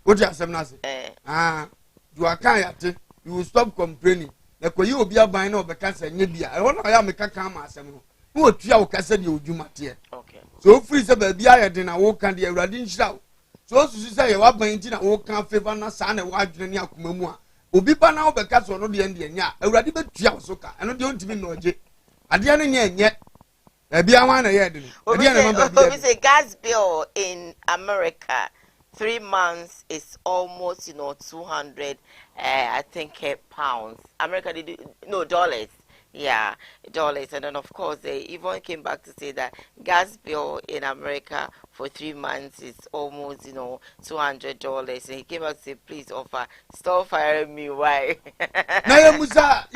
What you say? You are kind. You will stop complaining. The you will be a buying of the cancer and Libya. I want to have a cacama. Who would try to cassette you, Jumatia? Okay. So free a baby, I didn't walk and the Radin shout. So to say, you are buying a walk and favor na son and wife in Yakumua. Obi pa na obeka so no de ndie nya awurade betua osoka eno de ontimi no oje ade ane nya nye e bia wan na ye de obi say gas bill in America 3 months is almost 200 I think pounds. America dollars. Yeah, dollars. And then of course they even came back to say that gas bill in America for 3 months is almost $200. And he came back to say, please offer, stop firing me. Why? Na Musa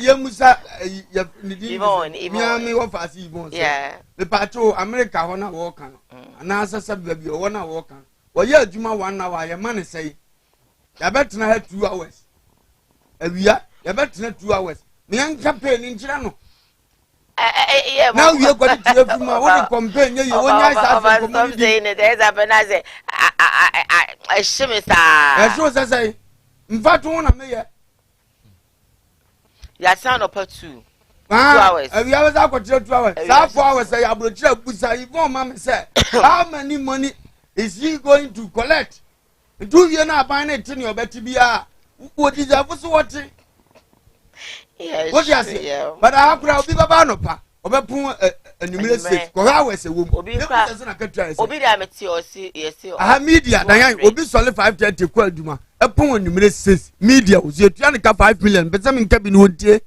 Yvonne yeah, the patrol America wanna walk on and answer sub baby wanna walk on. Well, yeah, Juma 1 hour, your man say, I bet to have 2 hours. We are, I bet to have 2 hours. Me an campaign in Chirano. Now you are going to every man. What campaign? You want to say there's a banana. I shimmy, sir. As well as I say, in fact, one of me. Your son up 2 hours. Every hour I got 2 hours. 4 hours. I have to Busa. Yvonne, Mamma said, how many money is he going to collect? 2 years now, buying it in your Betty Bia. What is that? What's yes, what you say? Yeah. But I have be baba no pa. Obepun enumere state. Ko ha wese wo mu. Obi na ka try say. Obi da meti o si yesi o. Ah media dan obi sole 530 kwa aduma. Epun enumere state. Media o se tua ka 5 million. Pese me nka bi no tie.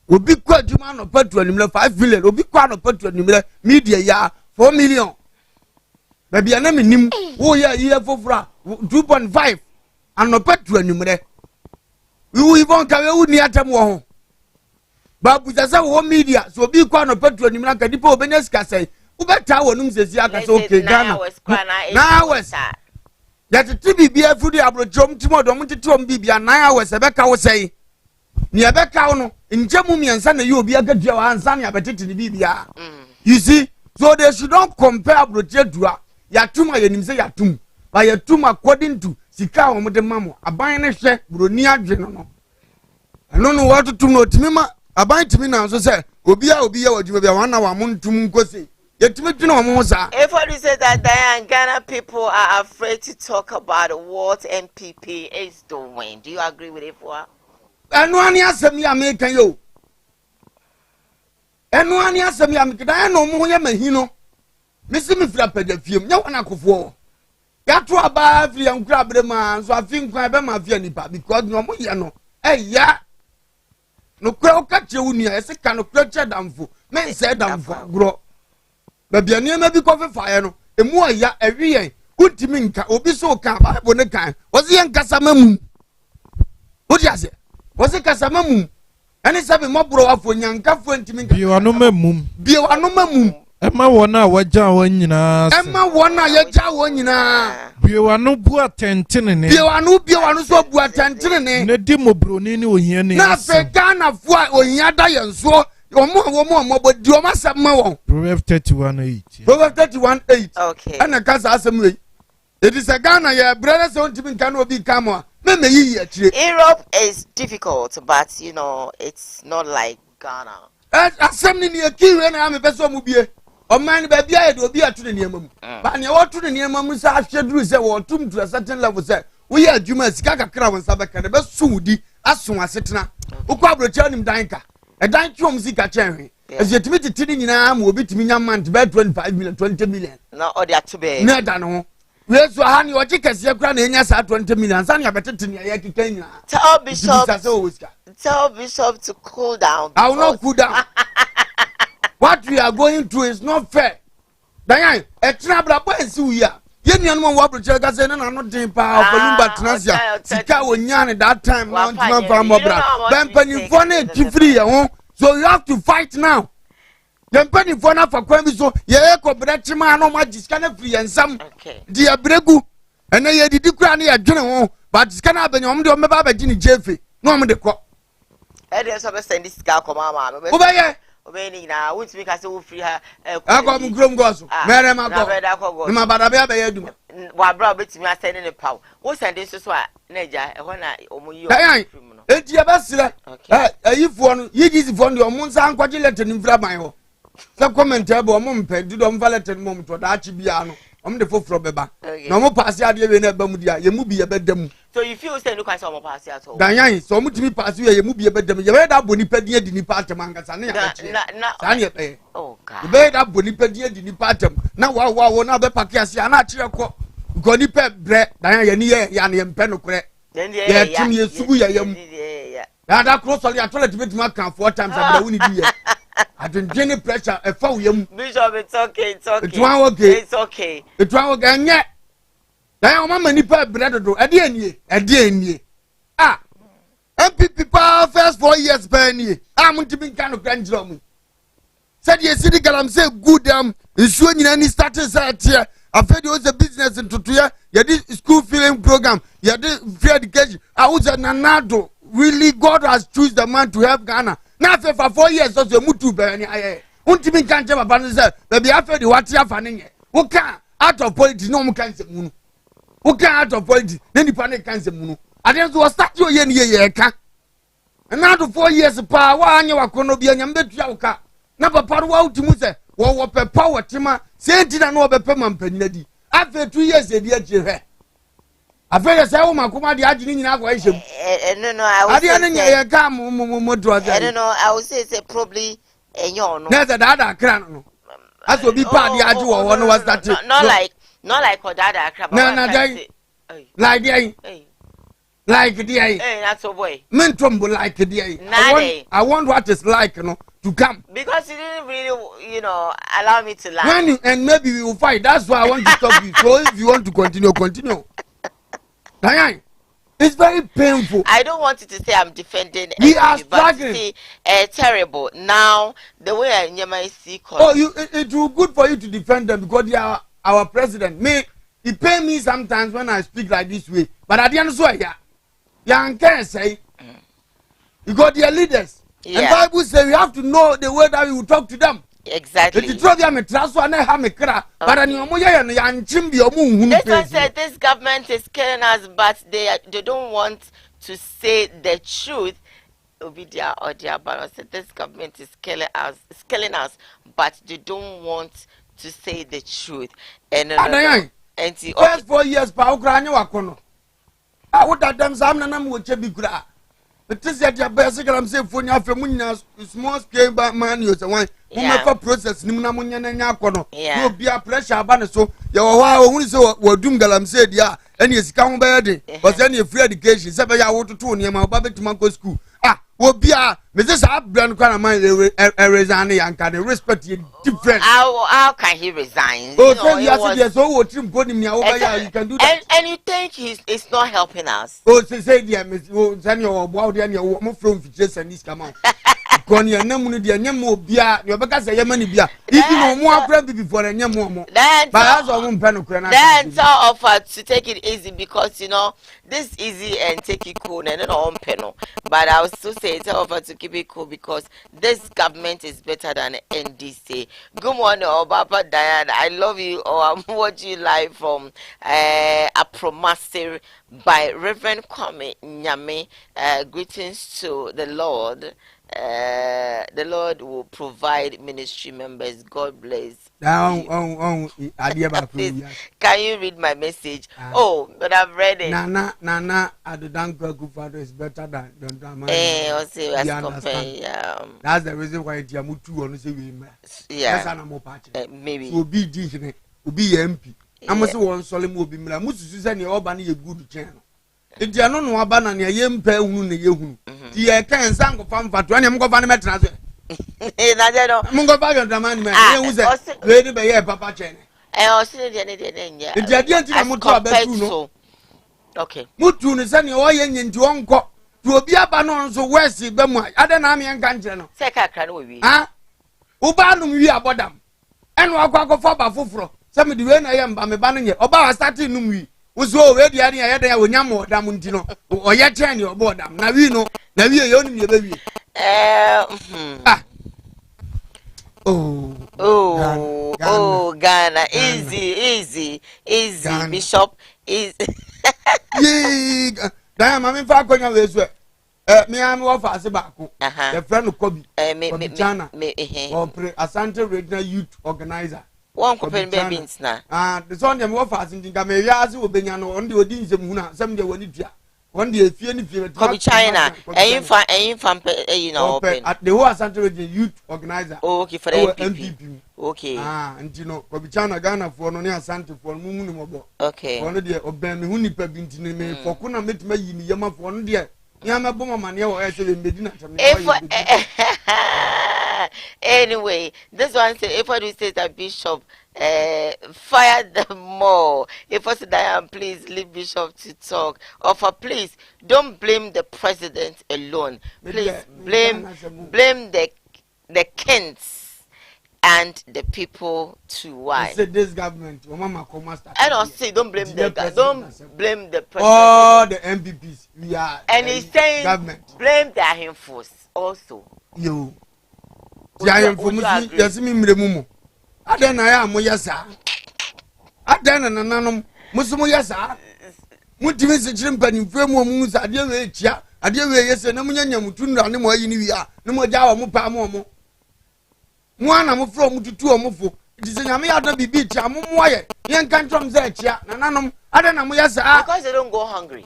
Obi kwa aduma no patu enumere 5 million. Obi kwa no patu enumere media ya 4 million. Baby ana me nim. Wo ya ye fofura 2.5. Ano patu enumere. You even carry wo ni atam wo ho. Babu sasa wo media so bi kwa no petro ni mna kadipo obenes kasai ubeta wonum sesi aka so okay Ghana na hours ya tete bibia fudi abrojom timo do mtete om bibia 9 hours ebeka wo sei ni ebeka wo no njemu miensa na ye obi agadua wa ansa na abetete ni bibia you see, so they should not compare abrojedua ya tuma yenim se ya tum ba ya tum according to sika wo mde mamo aban ne hwe broni adwe no no what tum no timima aban timi na so say obi ya wadwuma bia wan na wa montum nkosi yetimi twina o mo sa. If you say that Diane, Ghana people are afraid to talk about what MPP is doing, do you agree with it? Enu ani asem ya me kan yo. Enu ani asem ya me kan no mo ye mahino. Misi mi fira pedafiem nya wana kofo. Ya to aba firi yankura brema so afin kwan be ma fia nipa because no mo ye no. Ya no kwa ka chewunia ese ka no kwa che damfo. Men se damfo agro. Baby aniema bi kofe fire no emu aya ewiyen untimi nka obi so ka bible ne kan wosi yen kasama mu odi ase wosi kasama mu Ani sabe mobro afo nyankafo ntimi bi wano mamum bi wano mamum Emma wona waja wanyina Emma wona yaja wonyina bi wano bu atentene ne bi wano so bu atentene ne di mobroni ni ohia ne na fe Ghana fo ohia da yenso omo bodi o masema won Proverbs 31:8 Proverbs 31:8 Okay. Ana kasa asem we it is a Ghana ya brother so ntimi nka na obi kamo me yi akire Europe is difficult, but you know it's not like Ghana. Asem ni akiwe na me pese omu bie o man ba bia ye de obi atu ne niam mu ba ne wo tu ne niam mu sa ahweduru se wo tum to a certain level se wo ye adwuma sika kakra won sa be ka de be sudi aso asetena wo kwa brocha nim danka e dan twom sika chenwe ezetimi titiri nyina ma obi timi nya month be 25 million 20 million No, or they are too big. na da no we so ha ne o chikese kra na enya sa 20 million sa ne abetete ne ya kika nyina Tell Bishop to cool down. I will not cool down. What we are going through is not fair. Diane, a trouble boy is here. Yen one wabble check say no not din pa Balumba Transia. Sika wonyan that time not from Mobra. Ben penny phone free so you have to fight now. Then penny phone for kwemi so ye ko brechima no magic free and some dia bregu. And ye did kra na adwene but sika benyom de o meba ba gini jefe. No am de ko. There's a send this guy come on. Obey now, which make us all free her. I come from Gosu. Mere mako. Ma badabe be yeduma. Wa bra betimi asend ne paw. Wo send this so a neja e ho na omuyi o. Enti ya basira. Ayifo no, yigizifo no omunsa ankwaje letter ni mfra ban ho. Se comment ebe o mumpe dido mfa letter ni mum to da achi bia no. De foforo beba. Na mo pass ade we na eba mu dia, ye mu bi ye bedam. So you feel say no kwase o mo pass at all. Danyan, so mo timi pass we ye mu bi ye bedam. Ye be da boni padin di ni patem ankasa na ya beche. Sa na ye. Oh God. Ye be da boni padin di ni patem. Na wa na be pakia sia na akire ko. Ko ni pe bre, danyan ye ni ye ya na ye mpe no kure. Ye tim ye sugu ye yam. Ya da cross all ya toilet bit ma kan 4 times abra woni di ye. I don't any pressure a foul yam. Bishop, it's okay. It's okay. It's okay. It's one again yet. Now, Mamma Nipa bread do a dear. Ah, MPP first 4 years penny. I'm going to be kind of grandchildren. Said yes, city galam say good is showing any status out here. I fed you was a business in Tutuya. You did school filling program. You did free education. I was a nanado. Really, God has chosen the man to help Ghana. Now for 4 years, so you move to Bernie. Unti can't have a banner, baby. After the what you are finding, who can out of politics, no one can say moon. Who can out of politics, then the panic can say moon. I didn't do a statue yen ye can. And now to 4 years, power, and you are going to be an ambassador. Never power to Musa, what power, Tima, say, didn't know about Pemman Penedy. After 2 years, they did you. I feel as I my command the Argentine aggravation. No, I don't know. I would say it's probably a yawn. There's a dada crown. As will be part the Arju or one was that. Not like what dada crab. No, like the that's a boy. Men tremble like the I want what it's like, to come. Because you didn't really, allow me to laugh. And maybe we will fight. That's why I want to stop you. So if you want to continue. Diane, it's very painful. I don't want you to say I'm defending. We are struggling. Terrible. Now, the way I see. It will good for you to defend them because they are our president. He pay me sometimes when I speak like this way. But at the end of the day, you can't say because they are leaders. Yeah. And Bible says we have to know the way that we will talk to them. Exactly. This one said this government is killing us, but they don't want to say the truth. Obidia or Diabara said this government is killing us, but they don't want to say the truth. And first 4 years, I would have done some would be good. But this is your basic. I'm saying for your family, small scale man, you say, whomever process Nimunamunya and Yakono, you'll be a pressure about so. Your so what Dungalam said, yeah, and he's come bad, but then you're free education. 7 hours to 2 near my Babette Manco school. Obia, Mrs. Abran Kana resign and can respect you different. How can he resign? Oh, yes, so putting me over you can do that. And you think it's not helping us? Oh, say, dear Miss Daniel, about your from just and this come out. Connie and Namu, dear Nemo Bia, your Bacas, a Yamani Bia. If you know more probably before a Nemo, but as a woman, Penocran, then tell offer to take it easy because this easy and take it cool and not on penal. But I will still say tell offer to keep it cool because this government is better than NDC. Good morning, Papa Diane. I love you. I'm watching you live from Apromasir by Reverend Kwame Nyame. Greetings to the Lord. The Lord will provide ministry members. God bless. Can you read my message? But I've read it. Nana, Adudanko is better than that's the reason why Tiamutu on the maybe will be decent, will be MP. I must want Solim will be Musu Obani a good channel. If you don't know about an yam pay who the can sang of farm for 20 Mungo Mungo Bagan, the man, who said, Lady Bay, Papa Chen. I also did okay. Mutu is sending all in to Uncle to be a banon so west, Bemo, other Nami and Ganjano. Second can we? Ubanum, we are bottom. And walk off for Bafufro. Some of the way I am by me banning it. Oba starting Numi. Was already any idea when Yamo Damuntino or Yatan or Bodam. Navino, Navi only baby. Ghana. Easy, Bishop. Easy. Damn, I'm in fact going away. Me, I'm off as a back. The friend of Kobe, China, or Asante Regional Youth Organizer. One company babies now. The son of Waffas in Gameyazi will be on the Odins of Muna, some day when it one day, if you Kobe China, and from at the Asante Regional Youth Organizer. Okay, for the MPP. Okay. And Kobe China Ghana for no Asante for Mumumo. Okay. One day, Obey me, Hunipa Bintini, for Kuna met me Yama for 1 day. Yama Boma Mania or Medina. Anyway, this one says if I do say that Bishop fire them more. If I say Diane, please leave Bishop to talk. Or for please don't blame the president alone. Please blame the Kents and the people too. Why? Say this government. I don't say don't blame the guy. Don't blame the president. All the MPPs we are. And he's saying government. Blame the Ahim force also. You. Giant for me, Yasimi Mumu. I don't know, I'm Yasa. I don't know, Musumu Yasa. Mutimisi Chimpan in Femo Musa, dear Chia, I dear yes, and Namunya Mutunda, no more in Via, no more Jawa Mupa Momo. One I'm from to 2 Mufu. It is a Yamia be beach, I'm Moya, young country from Zachia, Nanum, I don't know Yasa. Because they don't go hungry.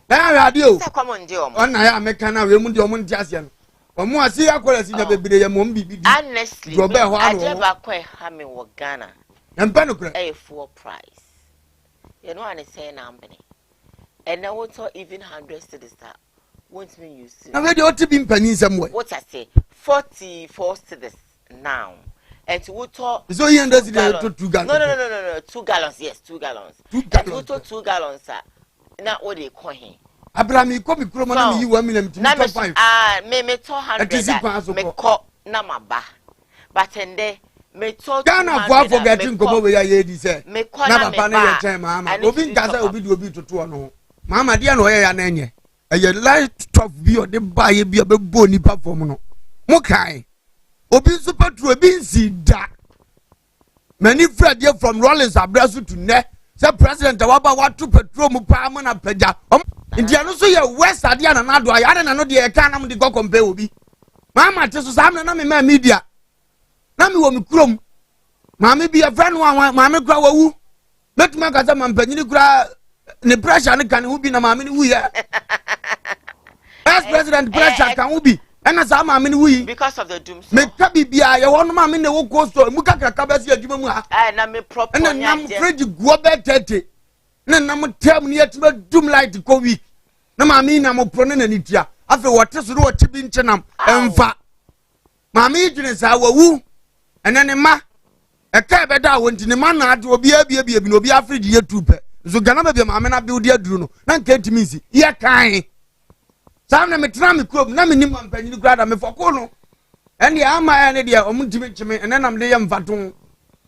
There are you. Come on, dear. On I am a can of Remundium Jasian. More see a quality of baby, honestly, I never quite hammy or Ghana. And Penocre a full price. You know, I say company. And I won't talk even 100 citizens. Won't mean you see. Now, they ought to be penny somewhere. What I say 44 citizens now. And to talk so he does it 2 gallons. No, 2 gallons, yes, 2 gallons. 2 gallons. 2 gallons, sir. Not what they call him. Abraham, come Cromana, you 1 million to 5. Me 200. Me call Namaba. But and they me talk Ghana for forgetting come over here, lady said. Me call Namaba. Mamma, Obin Gaza will be to 2 no. Mamma, dear, no, I am a light top view, the buy be a bony performer. Mokai. Obin super to a bean seed that. Many Fred here from Rollins are Brazil to net. Say President Awaba what to petrol Mupaman and Peja. Indiana so your West Adiana Nado, I don't know the economy the go compare will be. Mamma, just I'm not media. Nami will chrome. Mammy be a friend one, Mammy Crow. Let me get some penny cry. The pressure and can who be a mammy we are. As President pressure can be. And as I'm we because of the doom. Make Kabi be I want mammy in the walk coast or Mukaka Cabasi at Jumma. And I'm a proper and then I'm afraid to go back 30. Then I'm tell me yet doom light to go week. No, I mean, I'm a pronon and it ya. afi wote so wote bi nchenam emfa maame dwene sa wawu ene ne ma eka beda wonti ne ma na ade obi abia bi no obi afridi yetupe so gana ba bi maame na bi odi aduru no na nka ntimi nsi ye kan sam na metra me kurom na me nim ampanyini grada me foko no ene ama ya ne de omntimi chime ene nam de ye mfaton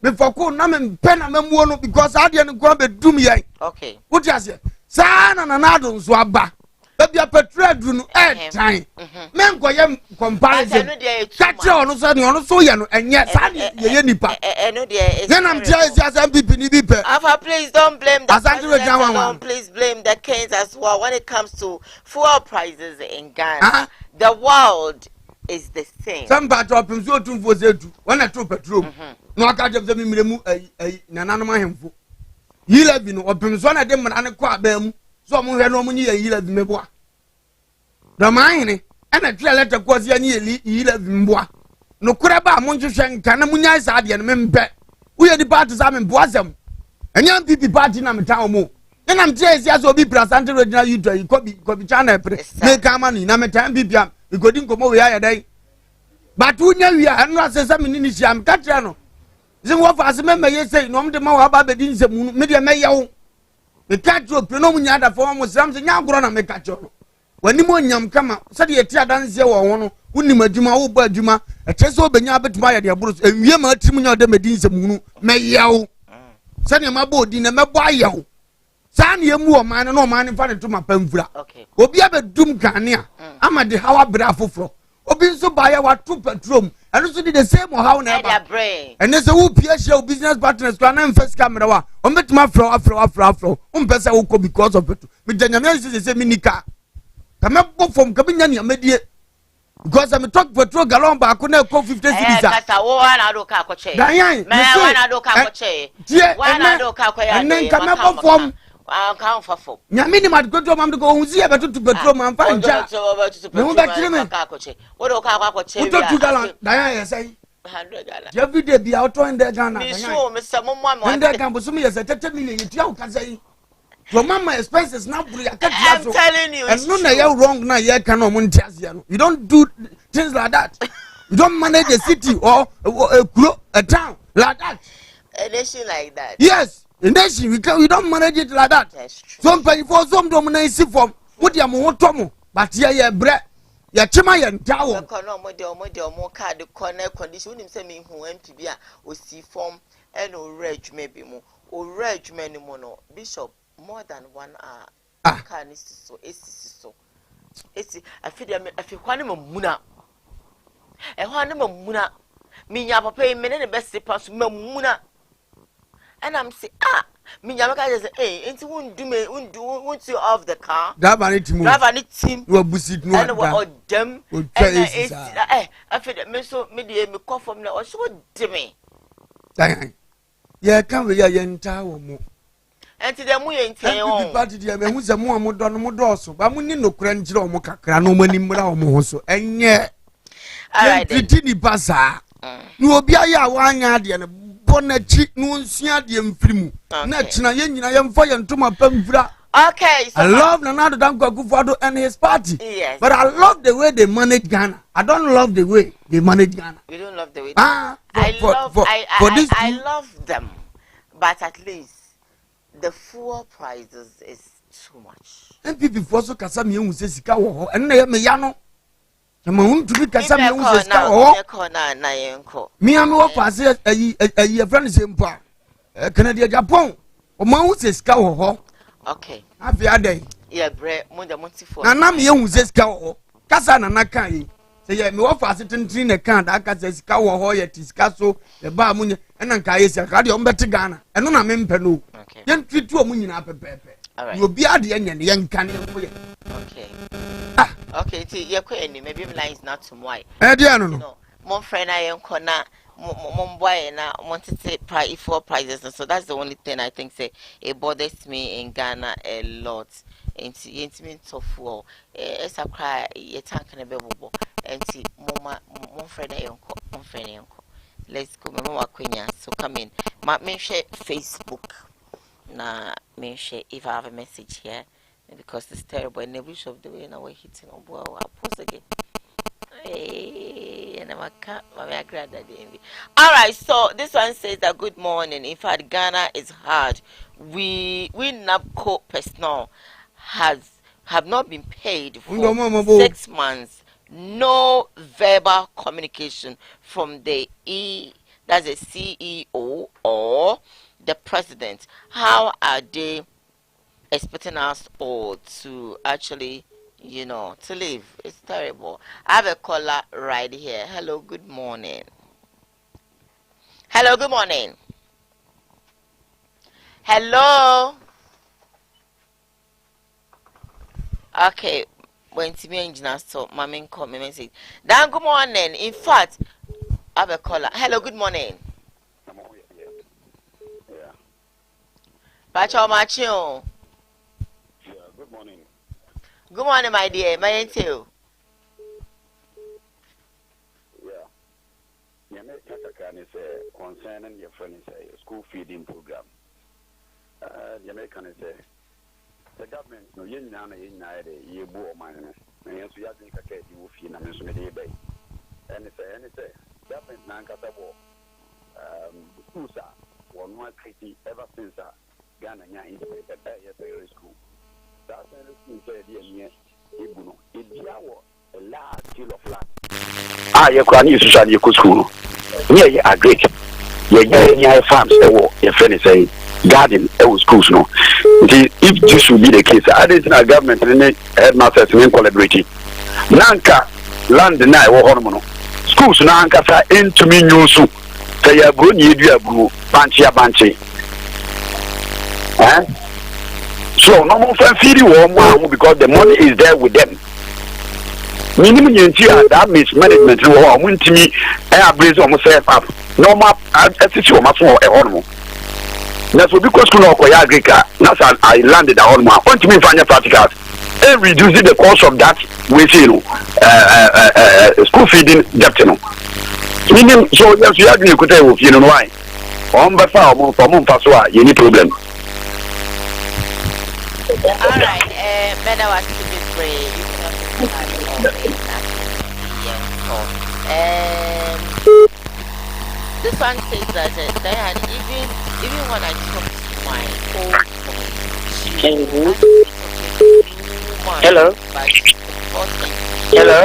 me foko na me pen na memuo no because ade ne kwa be dum ye okay what you say sana na na do nso aba bia petrol duru no time men ko ye comparison catch on so ne on so ye no enye sa ye nipa eno de is then I'm just as MPP ni bi pe Alpha, please don't blame the Asante president Rejan alone. Please blame the kings as well when it comes to fuel prices in Ghana. The world is the same. Some part of him so tun for zetu when I throw petrol no aka je me miremu nananom ahemfo yila bi no opim so na de mra ne kwa ba mu so mo hwe no mo nyi yila bi meboa do man ne na twa letter ko se ni yila bi mboa no kura ba mo nhwehwe nka na munya isa de no mempe wo ye di party sa memboa sam enya MPP party na metan mo na mtie sia so bi Asante Regional Youth ko bi channel pre me kama ni na metan MPP am igodi nkomo we ya dai but unya wi anu asesa me ni hia me katra no zin wo fa aseme me yesei no mde ma wa ba be din semu me de me yewo me katro pre no munya da fo mo sram se nya agoro na me katro no wani mo nyam kama se de yeti adanse wo ho no unim adwuma wo ba adwuma etese obenya betuma ya de aburo enwie ma atimu nya de me din semu no me yewo se ne ma ba odi na me bo ayewo sa ne emu o man no man fa ne to ma pamfura obi abedum kanea ama de hawa bra foforo obi nso ba ya wa to petrol and so did the same how na brain and say who peer share business partners to an first camera wa on betuma afro pesa wo ko because of it me danyame say minika kama bo from kabinya ni amedie because I'm talk petrol gallon ba ko na ko 50 cedis kasa wo na do ka ko che dan me wa na do ka ko che wa na do ka ko ya and kama bo from kan fafo nyame ni mad godo mam de ko hunzi e betu petrol man fa nja me ho betire me ka ko che wo do ka ko che wo to 2 gallon dan ya say 100 gallon every day be out on the Ghana me so me se mo mo 100 can so me yes 30 million you tell ka say to mama expenses now buru ya ka I'm telling you and no na you wrong na you can no montiasia no you don't do things like that you don't manage a city or a town like that a nation like that yes the nation we don't manage it like that. That's true. Some people for some dominance form. What ya mo tomo? But ya bre. Ya chima ya ntawo. Kono mo card the corner condition unim say me hu MPB a o si form and o reg maybe mo. O reg many mo no bishop more than 1 hour. Can is so so. Esi afi kwani mo muna. E ho ane mo muna. Me nya papa me ne best pass mo muna. And I'm saying, me Yamaka just say, into won't you off the car? Drive on it, team. You are busy, no, and what them. I feel that me so me call from now, or so dimmy. Yeah, come with your entire mo. And to them, we ain't telling party, dear, who's a more modern modoso, but we need no crunch or moca, no money more so, and yet, I did passa. You will be a 1 yard and na chi no nsia de mfirimu na china ye nyina ye mfa ye ntoma pamfura okay so I love Nana Dankwa Akufo-Addo and his party. Yes, but I love the way they manage Ghana. I don't love the way they manage Ghana. You don't love the way I love them, but at least the fuel prices is too much. MPP for so kasa me hu se sika wo ho en na ye me ya no ma hun tu bi kasa me hu se sika wo ho me am wo pass ayi friend se mpa Canada Japan o ma hu se sika wo ho okay afi adai yeah bre mo da montifo na me hu se sika wo ho kasa na kan yi se ye me wo pass tentrin na kan da kasa sika wo ho ye tisika so ye ba munye ena nka ye sika de o mbete Ghana eno na me mpe no yen tritu o munyina pepepe. Alright. You be at the end and young can. Okay. Okay, you're quite maybe lines not to why. No. Mon friend, I am corner, mon boy, and I wanted to pay for prices. And so that's the only thing I think say it bothers me in Ghana a lot. It's mean so full. It's a cry, a tank and a bubble. And see, mon friend, I am mon friend, uncle. Let's go, Mama Queen. So come in. My share Facebook. Na me share if I have a message here because it's terrible. And the wish of the way now we're hitting on board. I'll post again. Hey, and I'm all right, so this one says that good morning. In fact, Ghana is hard. We NABCO personnel have not been paid for 6 months. No verbal communication from the that's the CEO or the president. How are they expecting us all to actually, to live? It's terrible. I have a caller right here. Hello, good morning. Hello, good morning. Hello. Okay, when Timmy engineer stop, my main comment message. Dan, good morning. In fact, I have a caller. Hello, good morning. Yeah. Pacho Macho. Yeah, good morning. Good morning, my dear. My name too. Yeah. Yameka is concerning your friend is a school feeding program. Yameka is the government no yin na ye bo man na yen so yadin ka ka di wo fi na me so me dey bay. And say government na nkata bo schools are one created ever since Ghana nya independent secondary school. That secondary school say dey Ibuno. Idia wo a large deal of land. You can use social school. Yeah, I agree. Yeah, farms. Your friend is saying garden. Schools no. If this should be the case, I didn't know government and headmasters in collaborating. Nanka land na wo hono. Schools na anka sa into me nyusu. Say ya bro ni edu abru banchi. So no more feed you because the money is there with them. Minimum that means management won't to me and brace almost self up. Normal attitude must for a hormone. That's what because school of Koyagrica, that's I landed a hormone. I want to me find your practicals and reducing the cost of that with school feeding debt. Meaning, so yes, you agree with why. On by far, from Pasua, any problem. All right, better watch to be brave. This one says that Diane, even when I talk to my old Hello. Hello.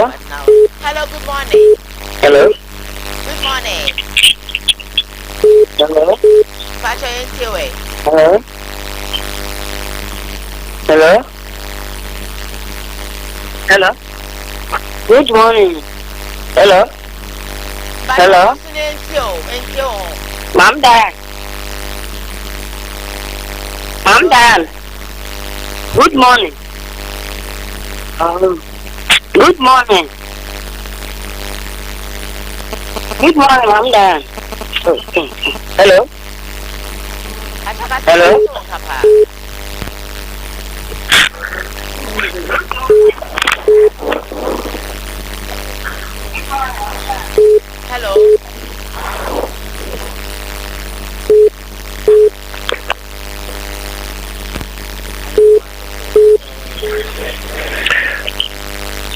Hello, good morning. Hello. Good morning. Hello. Pacho Ntiwe. Hello. Hello. Hello. Good morning. Hello. Hello. Mom Dan. Mom Dan. Good morning. Good morning. Good morning, Mom Dan. Hello. Hello. Hello.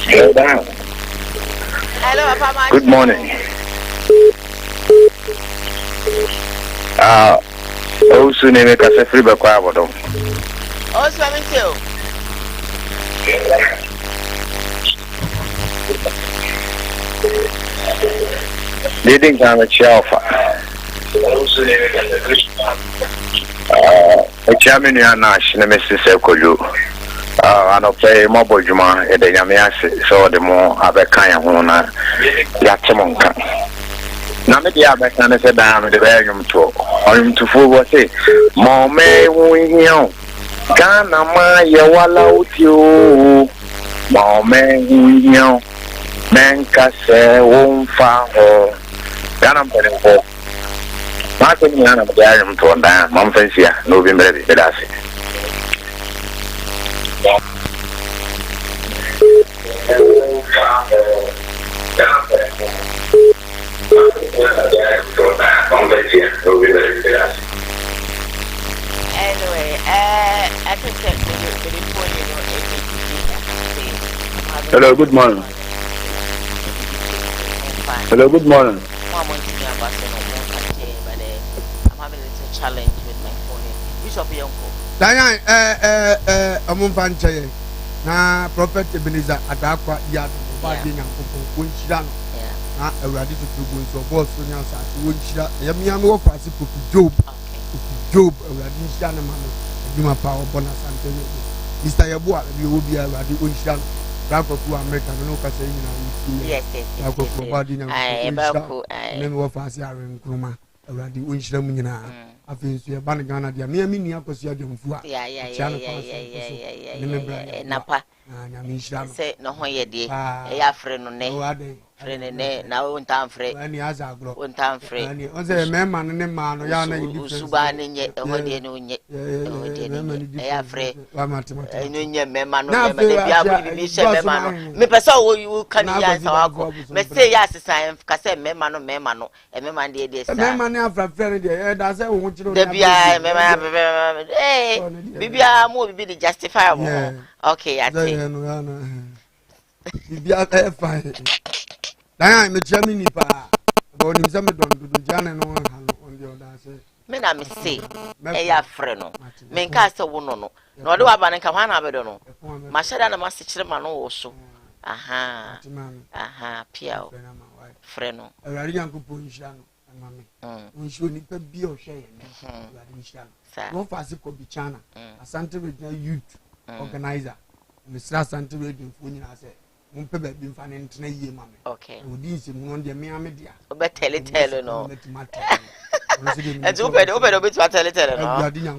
Hello, Dan. Hello, Papa. Good morning. Also, name a free back. Also, I'm too. They didn't have a shelf. A chairman, you are national, Mr. Sekoju. And I'll play mobile Juma at the Yamias, so the more other kind of one, Yatamonka. Now, maybe I can say down the volume to full was it. More may we know. Ghana, my yawala with you. More may we know. Menka se won't fall. Ghana, but Martin Yana, the iron to a Monfesia, November, Bedassi. Anyway, I think that the point, Hello, good morning. Hello, good morning. I'm having a little challenge with my phone. Bishop Yonko. Diane, Amunfanche, na Prophet Ebenezer Adakwa Yad, Badin and Winshan, na a radical to so boss when you are Winshira, Yamiano Pacific Job, Job, a radical man, Juma Power Bonus and Mr. Yabua, you will be a radical Winshan. Rako ku America no ka say na wuti. Yes. Rako ku body na. Name wo fa ase are nkruma. Awrade wonhyira mu nyina. Afi so ye ban Ghana dia. Me ni akosi adwamfu a. Yeah. Napa. Na me nhyira. Say no ho ye de. E ya frɛ no ne. Frɛ ne na wo ntam frɛ. Ani aza agro. Wo ntam frɛ. Ani on say me ma no ne ma no ya na yi difference. Suba ne nye e ho de ne onye. E ya frɛ. Wa matema. Enyo nye me ma no me de bia bo bi hye me ma no. Me pese wo kan ya sa wako. Me say ya sesan ka say me ma no e me ma de de sa. Me ma ne afra frɛ de e da say wo chiro. De bia me ma bibia mo bi de justifiable. Okay, I think. Bibia ka fine. Dan me chami ni pa. Bo ni se me don do jana no ha on the other say. Me na me say e ya frɛ no. Me nka se wo no. Na ode wa ba ne nka hwa na abedo no. Ma hyeda na ma se kyere ma no wo so. Aha, pia frɛ no. Awari Nyankopɔn nhyira no ma me. Nhyira nipa bi o hwɛ ye me. Awari nhyira no. Won fa se ko bi chana. Asante Regional Youth Organizer. Mr. Asante Radio fo nyina se. Mun pe ba bi mfa ne ntena yie ma me. Okay. Odi nse mu no de me amedia. Obe tele no. Ezu obe no. Obe tele no.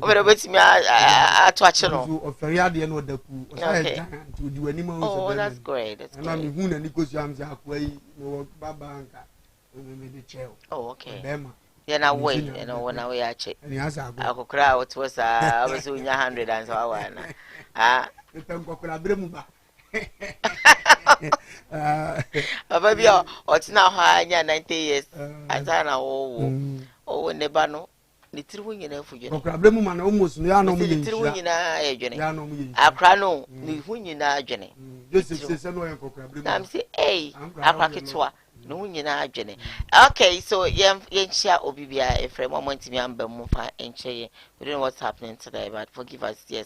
Obe mi ato ache no. Oferi ade no daku. O say odi wani ma o se. Oh, that's great. That's great. Na me hu na ni kosu am se akwa yi no baba anka. Me de cheo. Oh, okay. Bema. Yeah, na way, you know, when I way ache. Ni asa go. Akokra what was I was unya 100 and so awana. Ah. Nkokra bremu ba. Baby, what's now high 90 years? As I know, oh, never know. The true in a fusion. Bremu man almost no no me. The true in a journey. I crano, the win in a journey. Just say no nkokra bremu. I'm say, hey, I crack it to no in a journey. Okay, so yen share obibia a frame moment me and Bemufa and Che. We don't know what's happening today, but forgive us, yes.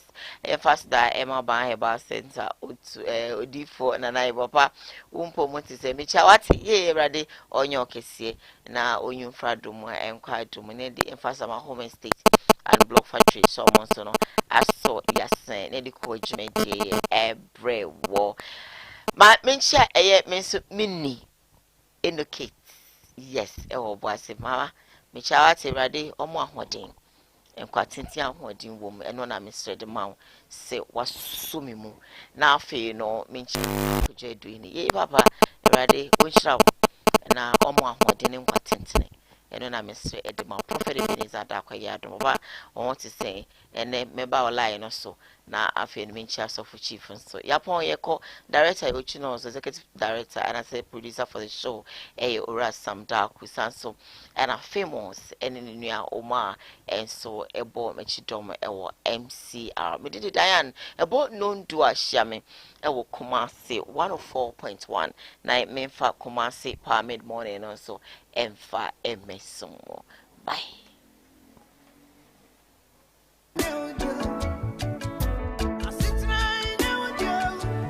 First that Emma by Bar Center D4 and I papa umpo monti say Micha what ye ready on your case na on fradum and quiet to money the first of my home state and block factory so monsono. I saw yes Neddy coach me every war. My mention a mini indicate yes boy mama Micha what ready or more hoarding. And quatinti ahoɔden wɔ mu ɛno na Mr. de ma sɛ waso me mu na afei no menchi kɔgye do ni ye papa awurade wonhyira wo na ɔmo ahoɔden ne nkwatentene ɛno na Mr. de ma Prophet Ebenezer Adakwa Yadom ba ɔwɔ te sɛ ɛnɛ meba online no so na afei no menchi asɔfo chief nso yapon yɛkɔ director Ochino executive director and as a producer for the show Ora Sam Dark Sanso and a famous and in nua Oma and so ebo mechidom ewo MCR me did Diane ebo non do ahyame ewo Kumasi 104.1 na memfa Kumasi pa mid morning also emfa emesomo bye.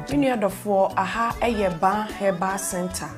Mini adofo aha eye ban Herbal Center